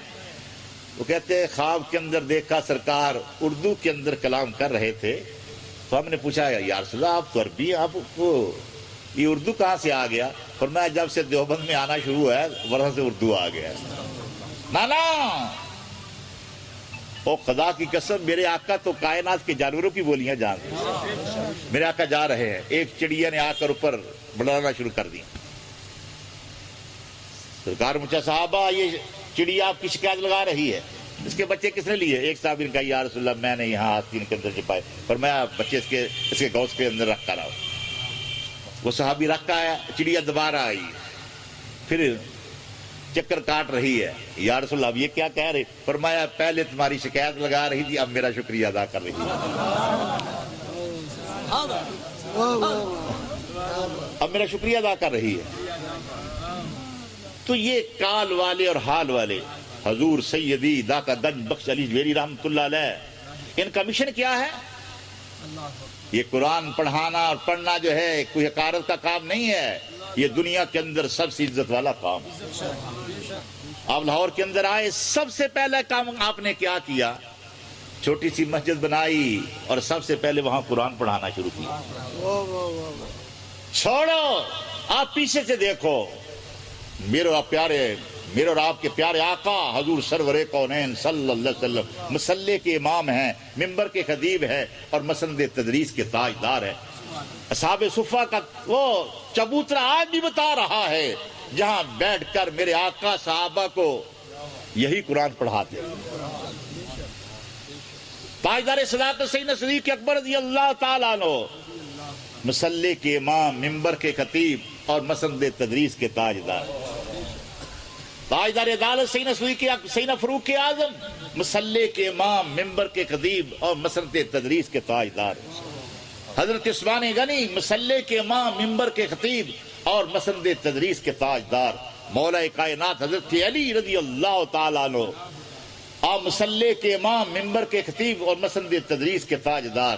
وہ کہتے ہیں خواب کے اندر دیکھا سرکار اردو کے اندر کلام کر رہے تھے، تو ہم نے پوچھا یا رسول اللہ آپ تو عربی ہیں، آپ کو یہ اردو کہاں سے آ گیا؟ فرمایا جب سے دیوبند میں آنا شروع ہوا ہے ورنہ سے اردو آ گیا ہے۔ نانا او خدا کی قسم میرے آقا تو کائنات کے جانوروں کی بولیاں جانتے ہیں۔ میرے آقا جا رہے ہیں، ایک چڑیا نے آ کر اوپر بڑھانا شروع کر دیا، سرکار پوچھا صحابہ یہ چڑیا آپ کی شکایت لگا رہی ہے، اس کے بچے کس نے لیے؟ ایک صاحب نے کہا یا رسول اللہ میں نے یہاں آستین کے اندر چھپائے، فرمایا بچے اس کے گوشت کے اندر رکھ کر آؤ۔ وہ صحابی رکھ آیا، چڑیا دوبارہ آئی، پھر چکر کاٹ رہی ہے، یا رسول اللہ اب یہ کیا کہہ رہے؟ فرمایا پہلے تمہاری شکایت لگا رہی تھی، اب میرا شکریہ ادا کر رہی ہے، اب میرا شکریہ ادا کر رہی ہے۔ تو یہ کال والے اور حال والے حضور سیدی داتا گنج بخش علی جویری رحمۃ اللہ علیہ، ان کا مشن کیا ہے؟ یہ قرآن پڑھانا اور پڑھنا جو ہے کوئی حقارت کا کام نہیں ہے، یہ دنیا کے اندر سب سے عزت والا کام۔ آپ لاہور کے اندر آئے، سب سے پہلا کام آپ نے کیا کیا؟ چھوٹی سی مسجد بنائی اور سب سے پہلے وہاں قرآن پڑھانا شروع کیا۔ چھوڑو آپ پیچھے سے دیکھو، میرے اور آپ کے پیارے آقا حضور سرور کونین صلی اللہ علیہ وسلم مصلی کے امام ہیں، منبر کے خطیب ہیں اور مسند تدریس کے تاجدار ہیں۔ اصحاب صفہ کا وہ چبوترا آج بھی بتا رہا ہے جہاں بیٹھ کر میرے آقا صحابہ کو یہی قرآن پڑھاتے ہیں۔ تاجدار صداقت سیدنا صدیق اکبر رضی اللہ تعالیٰ عنہ، مصلی کے امام، منبر کے خطیب اور مسند تدریس کے تاجدار، تاجدار عدالت سیدنا فاروق اعظم، مصلی کے امام، منبر کے خطیب اور مسند تدریس کے تاجدار، حضرت عثمان غنی مصلی کے امام، منبر کے خطیب اور مسند تدریس کے تاجدار، مولا کائنات حضرت علی رضی اللہ تعالیٰ عنہ آپ مصلی کے امام، منبر کے خطیب اور مسند تدریس کے تاجدار۔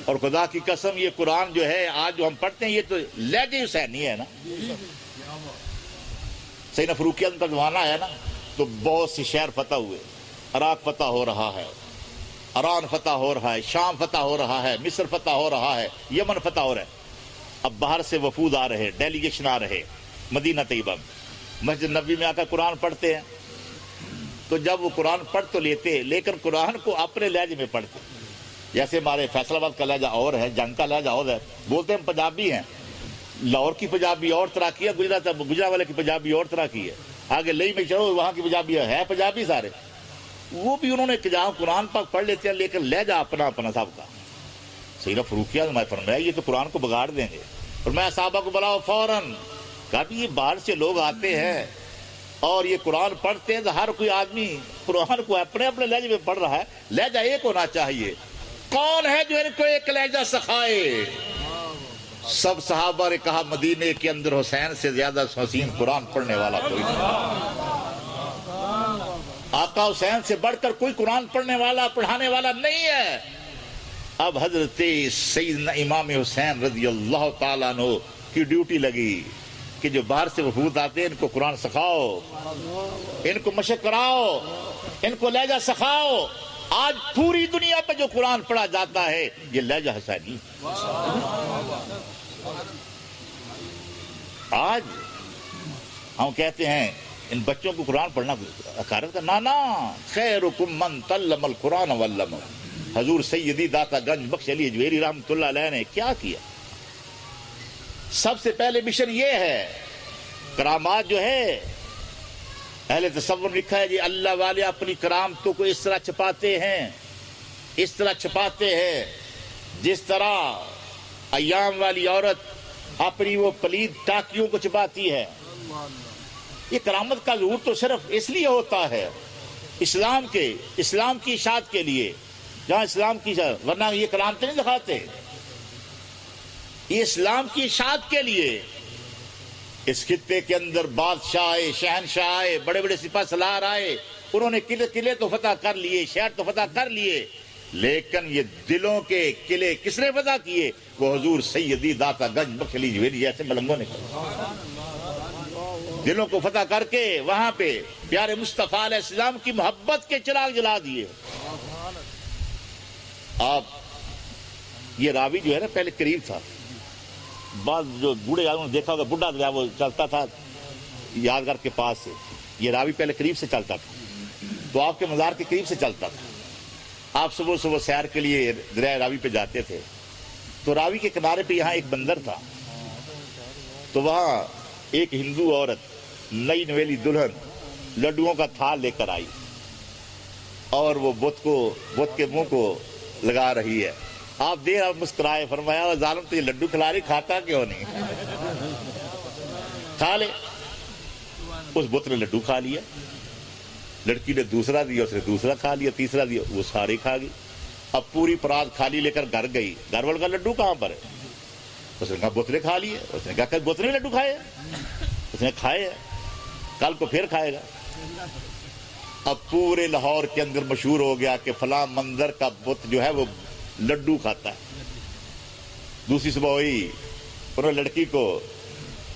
اور خدا کی قسم یہ قرآن جو ہے آج جو ہم پڑھتے ہیں یہ تو لہجہ حسینی ہے نا۔ سیدنا فاروق اعظم کا زمانہ ہے نا تو بہت سے شہر فتح ہوئے، عراق فتح ہو رہا ہے، ایران فتح ہو رہا ہے، شام فتح ہو رہا ہے، مصر فتح ہو رہا ہے، یمن فتح ہو رہا ہے۔ اب باہر سے وفود آ رہے، ڈیلیگیشن آ رہے، مدینہ طیبہ میں مسجد نبوی میں آ کر قرآن پڑھتے ہیں۔ تو جب وہ قرآن پڑھ تو لیتے لیکن قرآن کو اپنے لہجے میں پڑھتے. جیسے ہمارے فیصل آباد کا لہجہ اور ہے، جنگ کا لہجہ اور ہے، بولتے ہم پنجابی ہیں. لاہور کی پنجابی اور طرح کی ہے، گجرات کی پنجابی اور طرح کی ہے. آگے لئی میں چلو وہاں کی پنجابی ہے پنجابی سارے، وہ بھی انہوں نے جہاں قرآن پاک پڑھ لیتے ہیں لیکن لہجہ اپنا اپنا سب کا. سیدنا فاروق اعظم فرمایا یہ تو قرآن کو بگاڑ دیں گے. اور میں صحابہ کو بلاؤ فوراً، کہا یہ باہر سے لوگ آتے ہیں اور یہ قرآن پڑھتے ہیں تو ہر کوئی آدمی قرآن کو اپنے اپنے لہجے میں پڑھ رہا ہے، لہجہ ایک ہونا چاہیے. کون ہے جو ان کو ایک لہجہ سکھائے؟ سب صحابہ نے کہا مدینے کے اندر حسین سے زیادہ حسین قرآن پڑھنے والا کوئی نہیں. آقا حسین سے بڑھ کر کوئی قرآن پڑھنے والا پڑھانے والا نہیں ہے. اب حضرت سیدنا امام حسین رضی اللہ تعالیٰ عنہ کی ڈیوٹی لگی کہ جو باہر سے وفود آتے ہیں ان کو قرآن سکھاؤ، ان کو مشق کراؤ، ان کو لہجہ سکھاؤ. آج پوری دنیا پہ جو قرآن پڑھا جاتا ہے یہ لہجہ حسینی. آج ہم کہتے ہیں ان بچوں کو قرآن پڑھنا حقارت کا نانا. خیرکم من تعلم القرآن وعلمہ. حضور سیدی داتا گنج بخش علی اجویری رحمۃ اللہ علیہ نے کیا کیا؟ سب سے پہلے مشن یہ ہے. کرامات جو ہے اہل تصور لکھا ہے جی اللہ والے اپنی کرامتوں کو اس طرح چھپاتے ہیں، اس طرح چھپاتے ہیں جس طرح ایام والی عورت اپنی وہ پلید ٹاکیوں کو چھپاتی ہے. یہ کرامت کا ظہور تو صرف اس لیے ہوتا ہے اسلام کی اشاعت کے لیے، جہاں اسلام کی اشاعت، ورنہ یہ کرامتیں نہیں دکھاتے. یہ اسلام کی اشاعت کے لیے. اس خطے کے اندر بادشاہ آئے، شہنشاہ آئے، بڑے بڑے سپہ سالار آئے، انہوں نے قلعے تو فتح کر لیے، شہر تو فتح کر لیے، لیکن یہ دلوں کے قلعے کس نے فتح کیے؟ وہ حضور سیدی داتا گنج بخش علی اجویری جیسے ملنگوں نے دلوں کو فتح کر کے وہاں پہ پیارے مصطفیٰ علیہ السلام کی محبت کے چراغ جلا دیے. آپ یہ راوی جو ہے نا پہلے قریب تھا، بعض جو بوڑھے آدمی نے دیکھا ہوگا بڈھا جو ہے وہ چلتا تھا یادگار کے پاس سے، یہ راوی پہلے قریب سے چلتا تھا تو آپ کے مزار کے قریب سے چلتا تھا. آپ صبح صبح سیر کے لیے دریائے راوی پہ جاتے تھے تو راوی کے کنارے پہ یہاں ایک بندر تھا، تو وہاں ایک ہندو عورت نئی نویلی دلہن لڈوؤں کا تھال لے کر آئی اور وہ بت کے منہ کو لگا رہی ہے. آپ دیر آپ مسکرائے، فرمایا ظالم تو یہ لڈو کھلا رہی، کھاتا کیوں نہیں؟ کھا لے. اس بت نے لڈو کھا لیا، لڑکی نے دوسرا دیا، اس نے دوسرا کھا لیا، تیسرا دیا، وہ سارے کھا گئی. اب پوری پرات خالی لے کر گھر گئی، گھر والوں کا لڈو کہاں پر ہے؟ اس نے کہا بت نے کھا لیے. اس نے کہا کہ بت نے لڈو کھائے؟ اس نے کھائے، کل کو پھر کھائے گا. اب پورے لاہور کے اندر مشہور ہو گیا کہ فلاں منظر کا بت جو ہے وہ لڈو کھاتا ہے. دوسری صبح ہوئی، انہوں نے لڑکی کو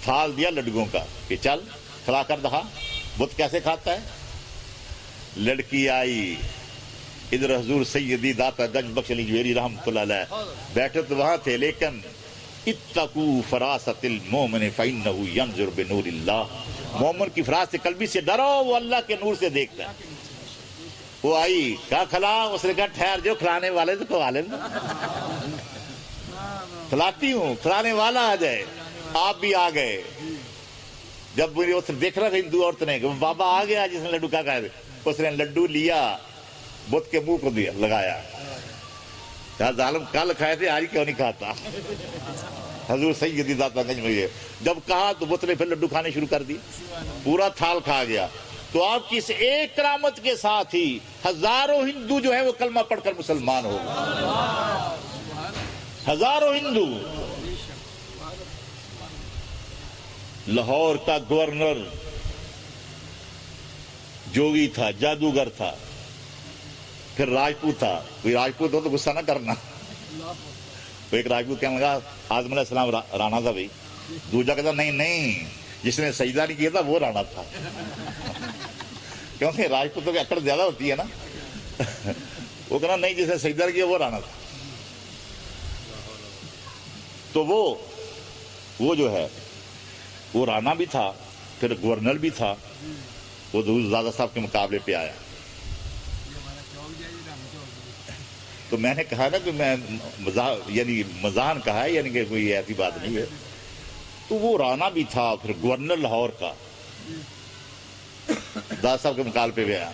تھال دیا لڈوؤں کا کہ چل کھلا کر دکھا بت کیسے کھاتا ہے. لڑکی آئی، ادھر حضور سیدی داتا گنج بخش علی اجویری رحمۃ اللہ علیہ بیٹھے تو وہاں تھے، لیکن اتقوا فراست المومن فانہ ینظر بنور اللہ. مومن کی فراست قلبی سے ڈرو، وہ اللہ کے نور سے دیکھتا ہے. وہ آئی، کہا کھلا. اس نے کہا ٹھہر جو کھلانے والے تو کھوا لینا، کھلاتی ہوں، کھلانے والا آ جائے. آپ بھی آ گئے. جب مجھے اس نے دیکھ رہا ہندو عورت نے کہ بابا آ گیا جس نے لڈو کا کھایا، اس نے لڈو لیا، بت کے منہ کو دیا لگایا. کہا ظالم کل کھائے تھے آج کیوں نہیں کھاتا؟ حضور سیدی داتا گنج میں جب کہا تو بت نے پھر لڈو کھانے شروع کر دی، پورا تھال کھا گیا. تو آپ کی اس ایک کرامت کے ساتھ ہی ہزاروں ہندو جو ہے وہ کلمہ پڑھ کر مسلمان ہو گئے. ہزاروں ہندو. لاہور کا گورنر جوگی تھا، جادوگر تھا، پھر راجپوت تھا. کوئی راجپوت ہو تو غصہ نہ کرنا. تو ایک راجپوت کہنے لگا آدم علیہ السلام رانا تھا بھائی. دوسرا کہتا نہیں جس نے سجدہ نہیں کیا تھا وہ رانا تھا. کیونکہ راجپوتوں کی اکڑ زیادہ ہوتی ہے نا. وہ کہنا نہیں جس نے سجدہ نہیں کیا وہ رانا تھا. تو وہ جو ہے وہ رانا بھی تھا، پھر گورنر بھی تھا. وہ دادا صاحب کے مقابلے پہ آیا. تو میں نے کہا نا کہ میں یعنی مزاحن کہا ہے، یعنی کہ کوئی ایسی بات نہیں ہے. تو وہ رانا بھی تھا، پھر گورنر لاہور کا داس صاحب کے مقابلے پہ گیا،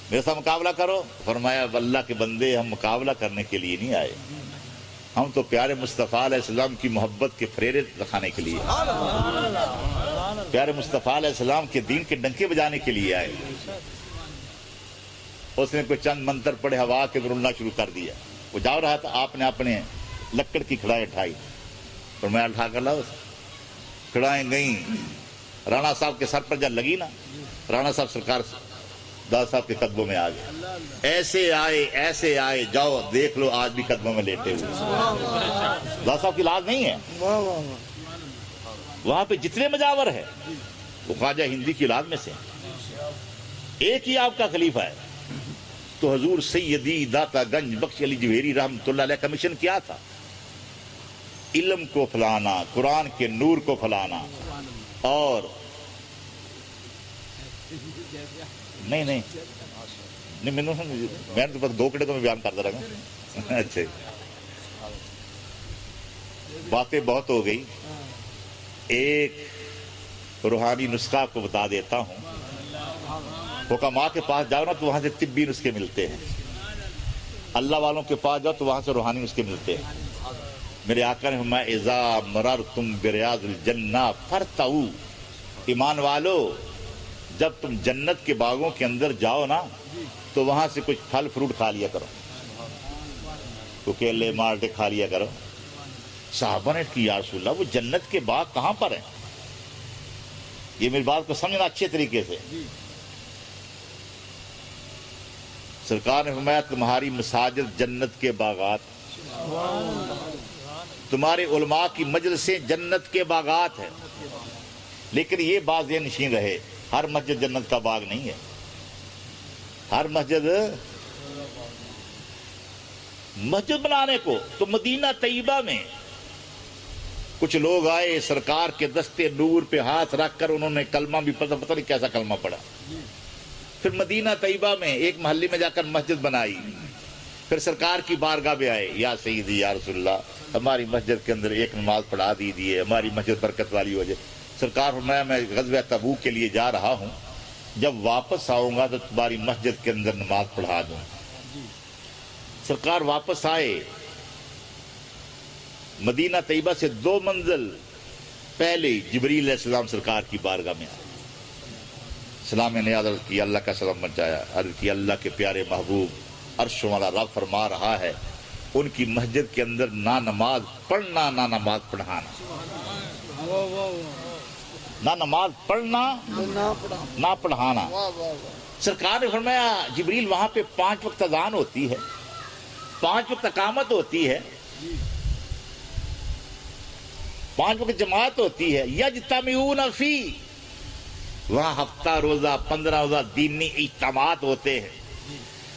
میرے ساتھ مقابلہ کرو. فرمایا اللہ کے بندے، ہم مقابلہ کرنے کے لیے نہیں آئے، ہم تو پیارے مصطفیٰ علیہ السلام کی محبت کے پھریرے دکھانے کے لیے، پیارے مصطفیٰ علیہ السلام کے دین کے ڈنکے بجانے کے لیے آئے. اس نے کوئی چند منتر پڑھے، ہوا کے رولنا شروع کر دیا. وہ جا رہا تھا، آپ نے اپنے لکڑ کی کھڑائیں اٹھائی، اور میں اٹھا کر لاؤ. کھڑائیں گئیں، رانا صاحب کے سر پر جب لگی نا، رانا صاحب سرکار دادا صاحب کے قدموں میں آ گئے. ایسے آئے، جاؤ دیکھ لو آج بھی قدموں میں لیٹے ہوئے. دادا صاحب کی لاز نہیں ہے، وہاں پہ جتنے مجاور ہے وہ خواجہ ہندی کی اولاد میں سے ایک ہی آپ کا خلیفہ ہے. تو حضور سیدی داتا گنج بخش علی جوہری رحمۃ اللہ علیہ کا مشن کیا تھا؟ علم کو پھیلانا، قرآن کے نور کو پھیلانا. اور نہیں میں تو بس 2 گھنٹے تو میں بیان کرتا رہا. اچھا، باتیں بہت ہو گئی. ایک روحانی نسخہ آپ کو بتا دیتا ہوں. حکماء کے پاس جاؤ نا تو وہاں سے طبی نسخے ملتے ہیں، اللہ والوں کے پاس جاؤ تو وہاں سے روحانی نسخے ملتے ہیں. میرے آقا نے فرمایا اذا مررتم بریاض الجنہ فرتعوا، ایمان والو جب تم جنت کے باغوں کے اندر جاؤ نا تو وہاں سے کچھ پھل فروٹ کھا لیا کرو، تو کیلے مالٹے کھا لیا کرو. صحابہ نے کہ یا رسول اللہ وہ جنت کے باغ کہاں پر ہیں؟ یہ میری بات کو سمجھنا اچھے طریقے سے. سرکار نے فرمایا تمہاری مساجد جنت کے باغات، تمہارے علماء کی مجلسیں جنت کے باغات ہیں. لیکن یہ بات ذہن نشین رہے، ہر مسجد جنت کا باغ نہیں ہے. ہر مسجد بنانے کو تو مدینہ طیبہ میں کچھ لوگ آئے، سرکار کے دستے نور پہ ہاتھ رکھ کر انہوں نے کلمہ بھی پتہ نہیں کیسا کلمہ پڑھا. پھر مدینہ طیبہ میں ایک محلے میں جا کر مسجد بنائی. پھر سرکار کی بارگاہ میں آئے، یا سیدی یا رسول اللہ ہماری مسجد کے اندر ایک نماز پڑھا دیجیے، ہماری مسجد برکت والی ہو جائے. سرکار فرمایا میں غزوہ تبوک کے لیے جا رہا ہوں، جب واپس آؤں گا تو تمہاری مسجد کے اندر نماز پڑھا دوں. سرکار واپس آئے، مدینہ طیبہ سے 2 منزل پہلے جبریل علیہ السلام سرکار کی بارگاہ میں آئے. سلام نے عرض کی، اللہ کا سلام بچایا، عرض کی اللہ کے پیارے محبوب عرش والا رب فرما رہا ہے ان کی مسجد کے اندر نہ نماز پڑھنا نہ نماز پڑھانا، نہ نماز پڑھنا نہ پڑھانا. سرکار نے فرمایا جبریل وہاں پہ 5 وقت اذان ہوتی ہے، 5 وقت اقامت ہوتی ہے، 5 وقت جماعت ہوتی ہے. یجتمعون فی، وہاں ہفتہ روزہ 15 روزہ دینی اجتماعات ہوتے ہیں،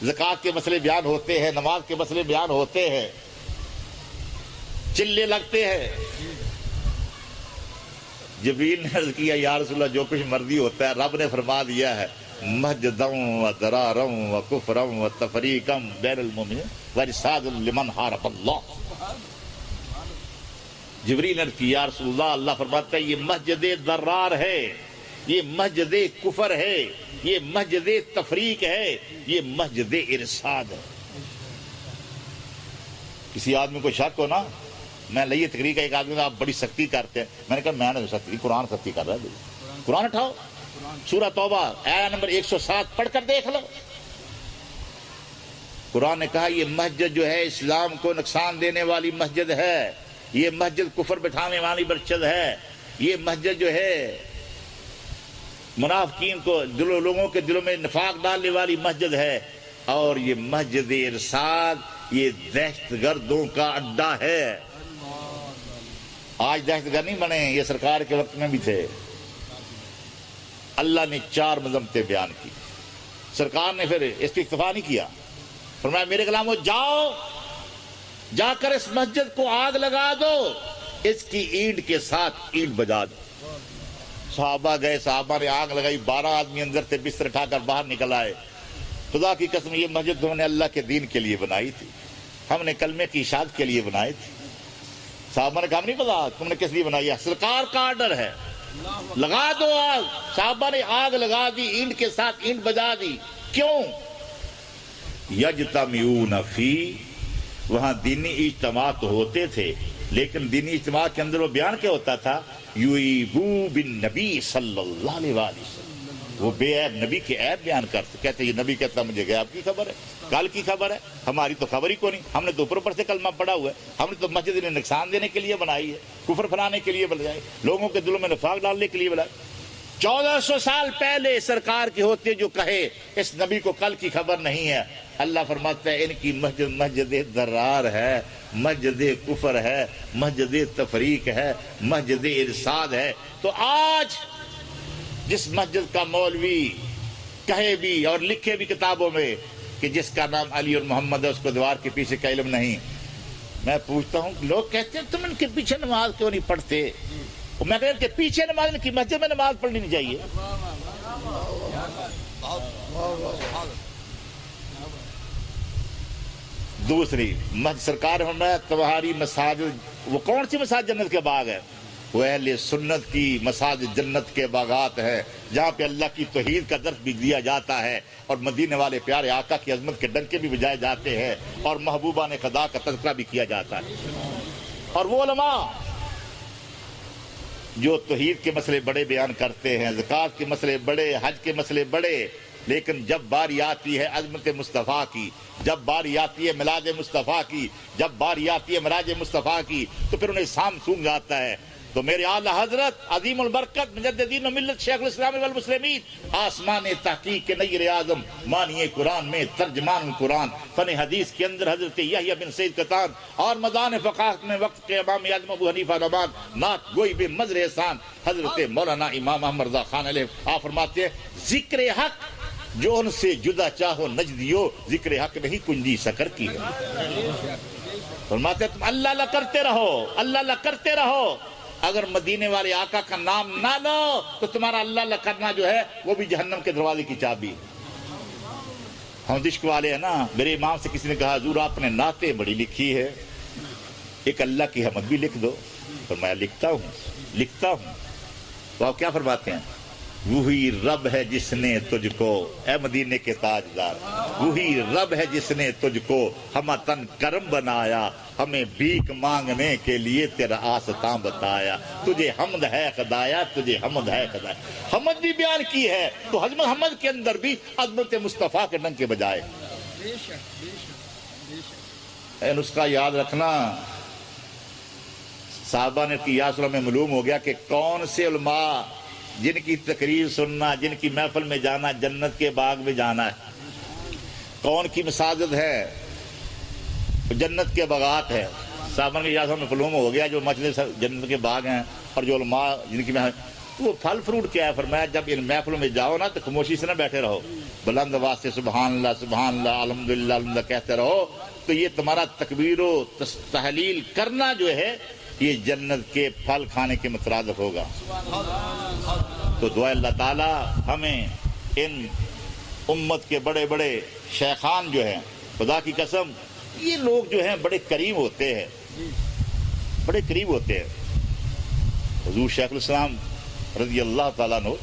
زکوٰۃ کے مسئلے بیان ہوتے ہیں، نماز کے مسئلے بیان ہوتے ہیں، چلے لگتے ہیں. جبریل نے عرض کیا یا رسول اللہ جو کچھ مرضی ہوتا ہے رب نے فرما دیا ہے، مجدم و درارم و کفرم و تفریقم بین المؤمنین ورصاد لمن حارب اللہ. جبریل نے عرض کیا یا رسول اللہ اللہ فرماتا ہے یہ مسجد درار ہے، یہ مسجد کفر ہے، یہ مسجد تفریق ہے، یہ مسجد ارشاد ہے. کسی آدمی کو شک ہو نا، میں لئیے تقریر کا ایک آدمی نے آپ بڑی سختی کرتے ہیں، میں نے کہا میں نے سختی، قرآن سختی کر رہا ہے. قرآن اٹھاؤ، سورہ توبہ آیہ نمبر 107 پڑھ کر دیکھ لو. قرآن نے کہا یہ مسجد جو ہے اسلام کو نقصان دینے والی مسجد ہے، یہ مسجد کفر بٹھانے والی مسجد ہے، یہ مسجد جو ہے منافقین کو لوگوں کے دلوں میں نفاق ڈالنے والی مسجد ہے، اور یہ مسجد ارشاد یہ دہشت گردوں کا اڈا ہے. آج دہشت گرد نہیں بنے، یہ سرکار کے وقت میں بھی تھے. اللہ نے 4 مذمتیں بیان کی، سرکار نے پھر اس کی اکتفا نہیں کیا، فرمایا میرے غلاموں جاؤ جا کر اس مسجد کو آگ لگا دو، اس کی اینٹ کے ساتھ اینٹ بجا دو. صحابہ گئے، صحابہ نے آگ لگائی، 12 آدمی اندر سے بستر اٹھا کر باہر نکل آئے. خدا کی قسم یہ مسجد انہوں نے اللہ کے دین کے لیے بنائی تھی، ہم نے کلمے کی اشاعت کے لیے بنائے تھے. صحابہ نے کہا نہیں پتا تم نے کس لیے بنائی ہے, سرکار کا آرڈر ہے, لگا دو آگ. صحابہ نے آگ لگا دی, اینٹ کے ساتھ اینٹ بجا دی. کیوں؟ یجتمعون فی, وہاں دینی اجتماع تو ہوتے تھے, لیکن دینی اجتماع کے اندر وہ بیان کیا ہوتا تھا؟ یعیبو بالنبی صلی اللہ علیہ وسلم, وہ بے عیب نبی کے عیب بیان کرتے, کہتے یہ نبی کہتا مجھے غیب کی خبر ہے, کل کی خبر ہے, ہماری تو خبر ہی کو نہیں, ہم نے تو اوپر سے کلمہ پڑھا ہوا ہے, ہم نے تو مسجد نے نقصان دینے کے لیے بنائی ہے, کفر پھیلانے کے لیے بنائی, لوگوں کے دلوں میں نفاق ڈالنے کے لیے بنائی. 1400 سال پہلے سرکار کے ہوتے جو کہے اس نبی کو کل کی خبر نہیں ہے. اللہ فرماتا ہے ان کی مسجد مسجد درار ہے, مسجد کفر ہے, مسجد تفریق ہے, مسجد ارشاد ہے. تو آج جس مسجد کا مولوی کہے بھی اور لکھے بھی کتابوں میں کہ جس کا نام علی اور محمد ہے اس کو دیوار کے پیچھے کا علم نہیں, میں پوچھتا ہوں لوگ کہتے ہیں تم ان کے پیچھے نماز کیوں نہیں پڑھتے؟ میں کہتا ہوں کہ پیچھے نماز کی مسجد میں نماز پڑھنی نہیں چاہیے. دوسری سرکار فرمایا تمہاری مساجد, وہ کون سی مساجد جنت کے باغ ہے؟ وہ اہل سنت کی مساجد جنت کے باغات ہیں, جہاں پہ اللہ کی توحید کا درس بھی دیا جاتا ہے, اور مدینے والے پیارے آقا کی عظمت کے ڈنکے بھی بجائے جاتے ہیں, اور محبوبہ نے خدا کا تذکرہ بھی کیا جاتا ہے. اور وہ علماء جو توحید کے مسئلے بڑے بیان کرتے ہیں, زکوٰۃ کے مسئلے بڑے, حج کے مسئلے بڑے, لیکن جب باری آتی ہے عظمت مصطفیٰ کی, جب باری آتی ہے میلاد مصطفیٰ کی, جب باری آتی ہے معراج مصطفیٰ کی, تو پھر انہیں سام سونگ جاتا ہے. تو میرے اعلیٰ حضرت عظیم البرکت مجددین و ملت شیخ الاسلام والمسلمین, آسمان تحقیق کے نیر اعظم, معنی قرآن میں ترجمان القرآن, فن حدیث کے اندر حضرت یحییٰ بن سعید قطان, اور مدان فقاہت میں وقت کے امام اعظم ابو حنیفہ نعمان, نعت گوئی بے مظہر احسان حضرت مولانا امام احمد رضا خان علیہ. آپ فرماتے ہیں ذکر حق جو ان سے جدا چاہو نجدیو, ذکر حق نہیں کنجی سکر کی ہے. فرماتے ہیں تم اللہ اللہ کرتے رہو, اللہ اللہ کرتے رہو, اگر مدینے والے آقا کا نام نہ لو تو تمہارا اللہ اللہ کرنا جو ہے وہ بھی جہنم کے دروازے کی چابی. ہم دشک والے ہیں نا, میرے امام سے کسی نے کہا حضور آپ نے نعتیں بڑی لکھی ہے, ایک اللہ کی حمد بھی لکھ دو. فرمایا لکھتا ہوں. تو آپ کیا فرماتے ہیں؟ وہی رب ہے جس نے تجھ کو, اے مدینے کے تاجدار, وہی رب ہے جس نے تجھ کو ہم تن کرم بنایا, ہمیں بھیک مانگنے کے لیے تیرا آستاں بتایا, تجھے حمد ہے خدایا, تجھے حمد ہے خدایا. حمد بھی بیان کی ہے, تو حمد کے اندر بھی عظمت مصطفیٰ کے ڈنک کے بجائے. اے نسخہ یاد رکھنا, صحابہ نے قیاس میں معلوم ہو گیا کہ کون سے علماء جن کی تقریر سننا, جن کی محفل میں جانا, جنت کے باغ میں جانا ہے. کون کی مساجد ہے؟ جنت کے باغات ہے. صحابہ کے یاد میں معلوم ہو گیا جو مسجد جنت کے باغ ہیں, اور جو علماء جن کی محفل, وہ پھل فروٹ کیا ہے؟ فرمایا جب ان محفلوں میں جاؤ نا تو خاموشی سے نہ بیٹھے رہو, بلند آواز سے سبحان اللہ سبحان اللہ الحمدللہ الحمدللہ کہتے رہو. تو یہ تمہارا تکبیر و تحلیل کرنا جو ہے یہ جنت کے پھل کھانے کے مترادف ہوگا. تو دعا اللہ تعالی ہمیں ان امت کے بڑے بڑے شیخان جو ہیں, خدا کی قسم یہ لوگ جو ہیں بڑے کریم ہوتے ہیں, بڑے قریب ہوتے ہیں. حضور شیخ الاسلام رضی اللہ تعالیٰ عنہ,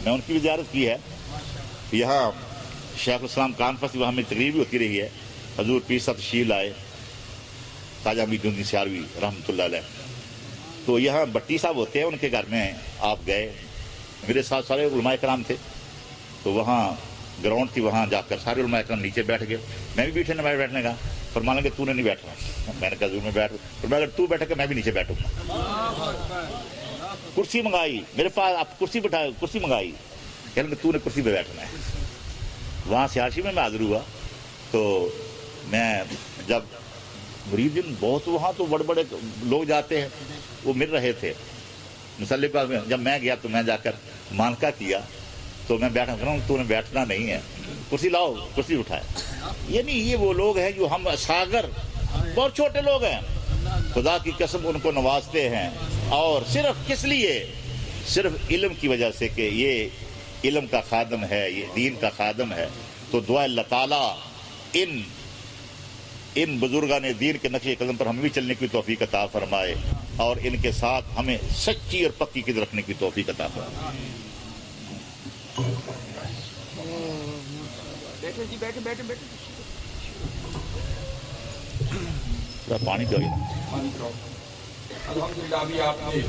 میں ان کی بھی زیارت کی ہے. یہاں شیخ الاسلام کانفرنس وہاں میں تقریر بھی ہوتی رہی ہے. حضور پیر صاحب تشریف لائے, خواجہ امید الدین سیالوی رحمۃ اللہ علیہ. تو یہاں بٹی صاحب ہوتے ہیں, ان کے گھر میں آپ گئے, میرے ساتھ سارے علماء کرام تھے. تو وہاں گراؤنڈ تھی, وہاں جا کر سارے علماء کرام نیچے بیٹھ گئے. میں بھی بیٹھے نہ بیٹھنے کا. فرمانے لگے تو نے نہیں بیٹھنا. میں نے کہا ضرور میں بیٹھ, اگر تو بیٹھے گا میں بھی نیچے بیٹھوں گا. کرسی منگائی میرے پاس, آپ کرسی بٹھا, کرسی منگائی, کہنے لگے تو نے کرسی پہ بیٹھنا ہے. وہاں سیاسی میں حاضر ہوا. تو میں جب مریدین بہت, وہاں تو بڑے بڑے لوگ جاتے ہیں, وہ مل رہے تھے مسلح پر. جب میں گیا تو میں جا کر مانکا کیا, تو میں بیٹھا کروں, تو نے بیٹھنا نہیں ہے, کرسی لاؤ, کرسی اٹھائے. یعنی یہ وہ لوگ ہیں جو ہم ساگر بہت چھوٹے لوگ ہیں, خدا کی قسم ان کو نوازتے ہیں. اور صرف کس لیے؟ صرف علم کی وجہ سے کہ یہ علم کا خادم ہے, یہ دین کا خادم ہے. تو دعا اللہ تعالیٰ ان ان بزرگان دین کے نقش قدم پر ہمیں بھی چلنے کی توفیق عطا فرمائے اور ان کے ساتھ ہمیں سچی اور پکی قدر رکھنے کی توفیق عطا فرمائے. بیٹھے جی بیٹھے بیٹھے بیٹھے پانی پیو. الحمدللہ ابھی آپ نے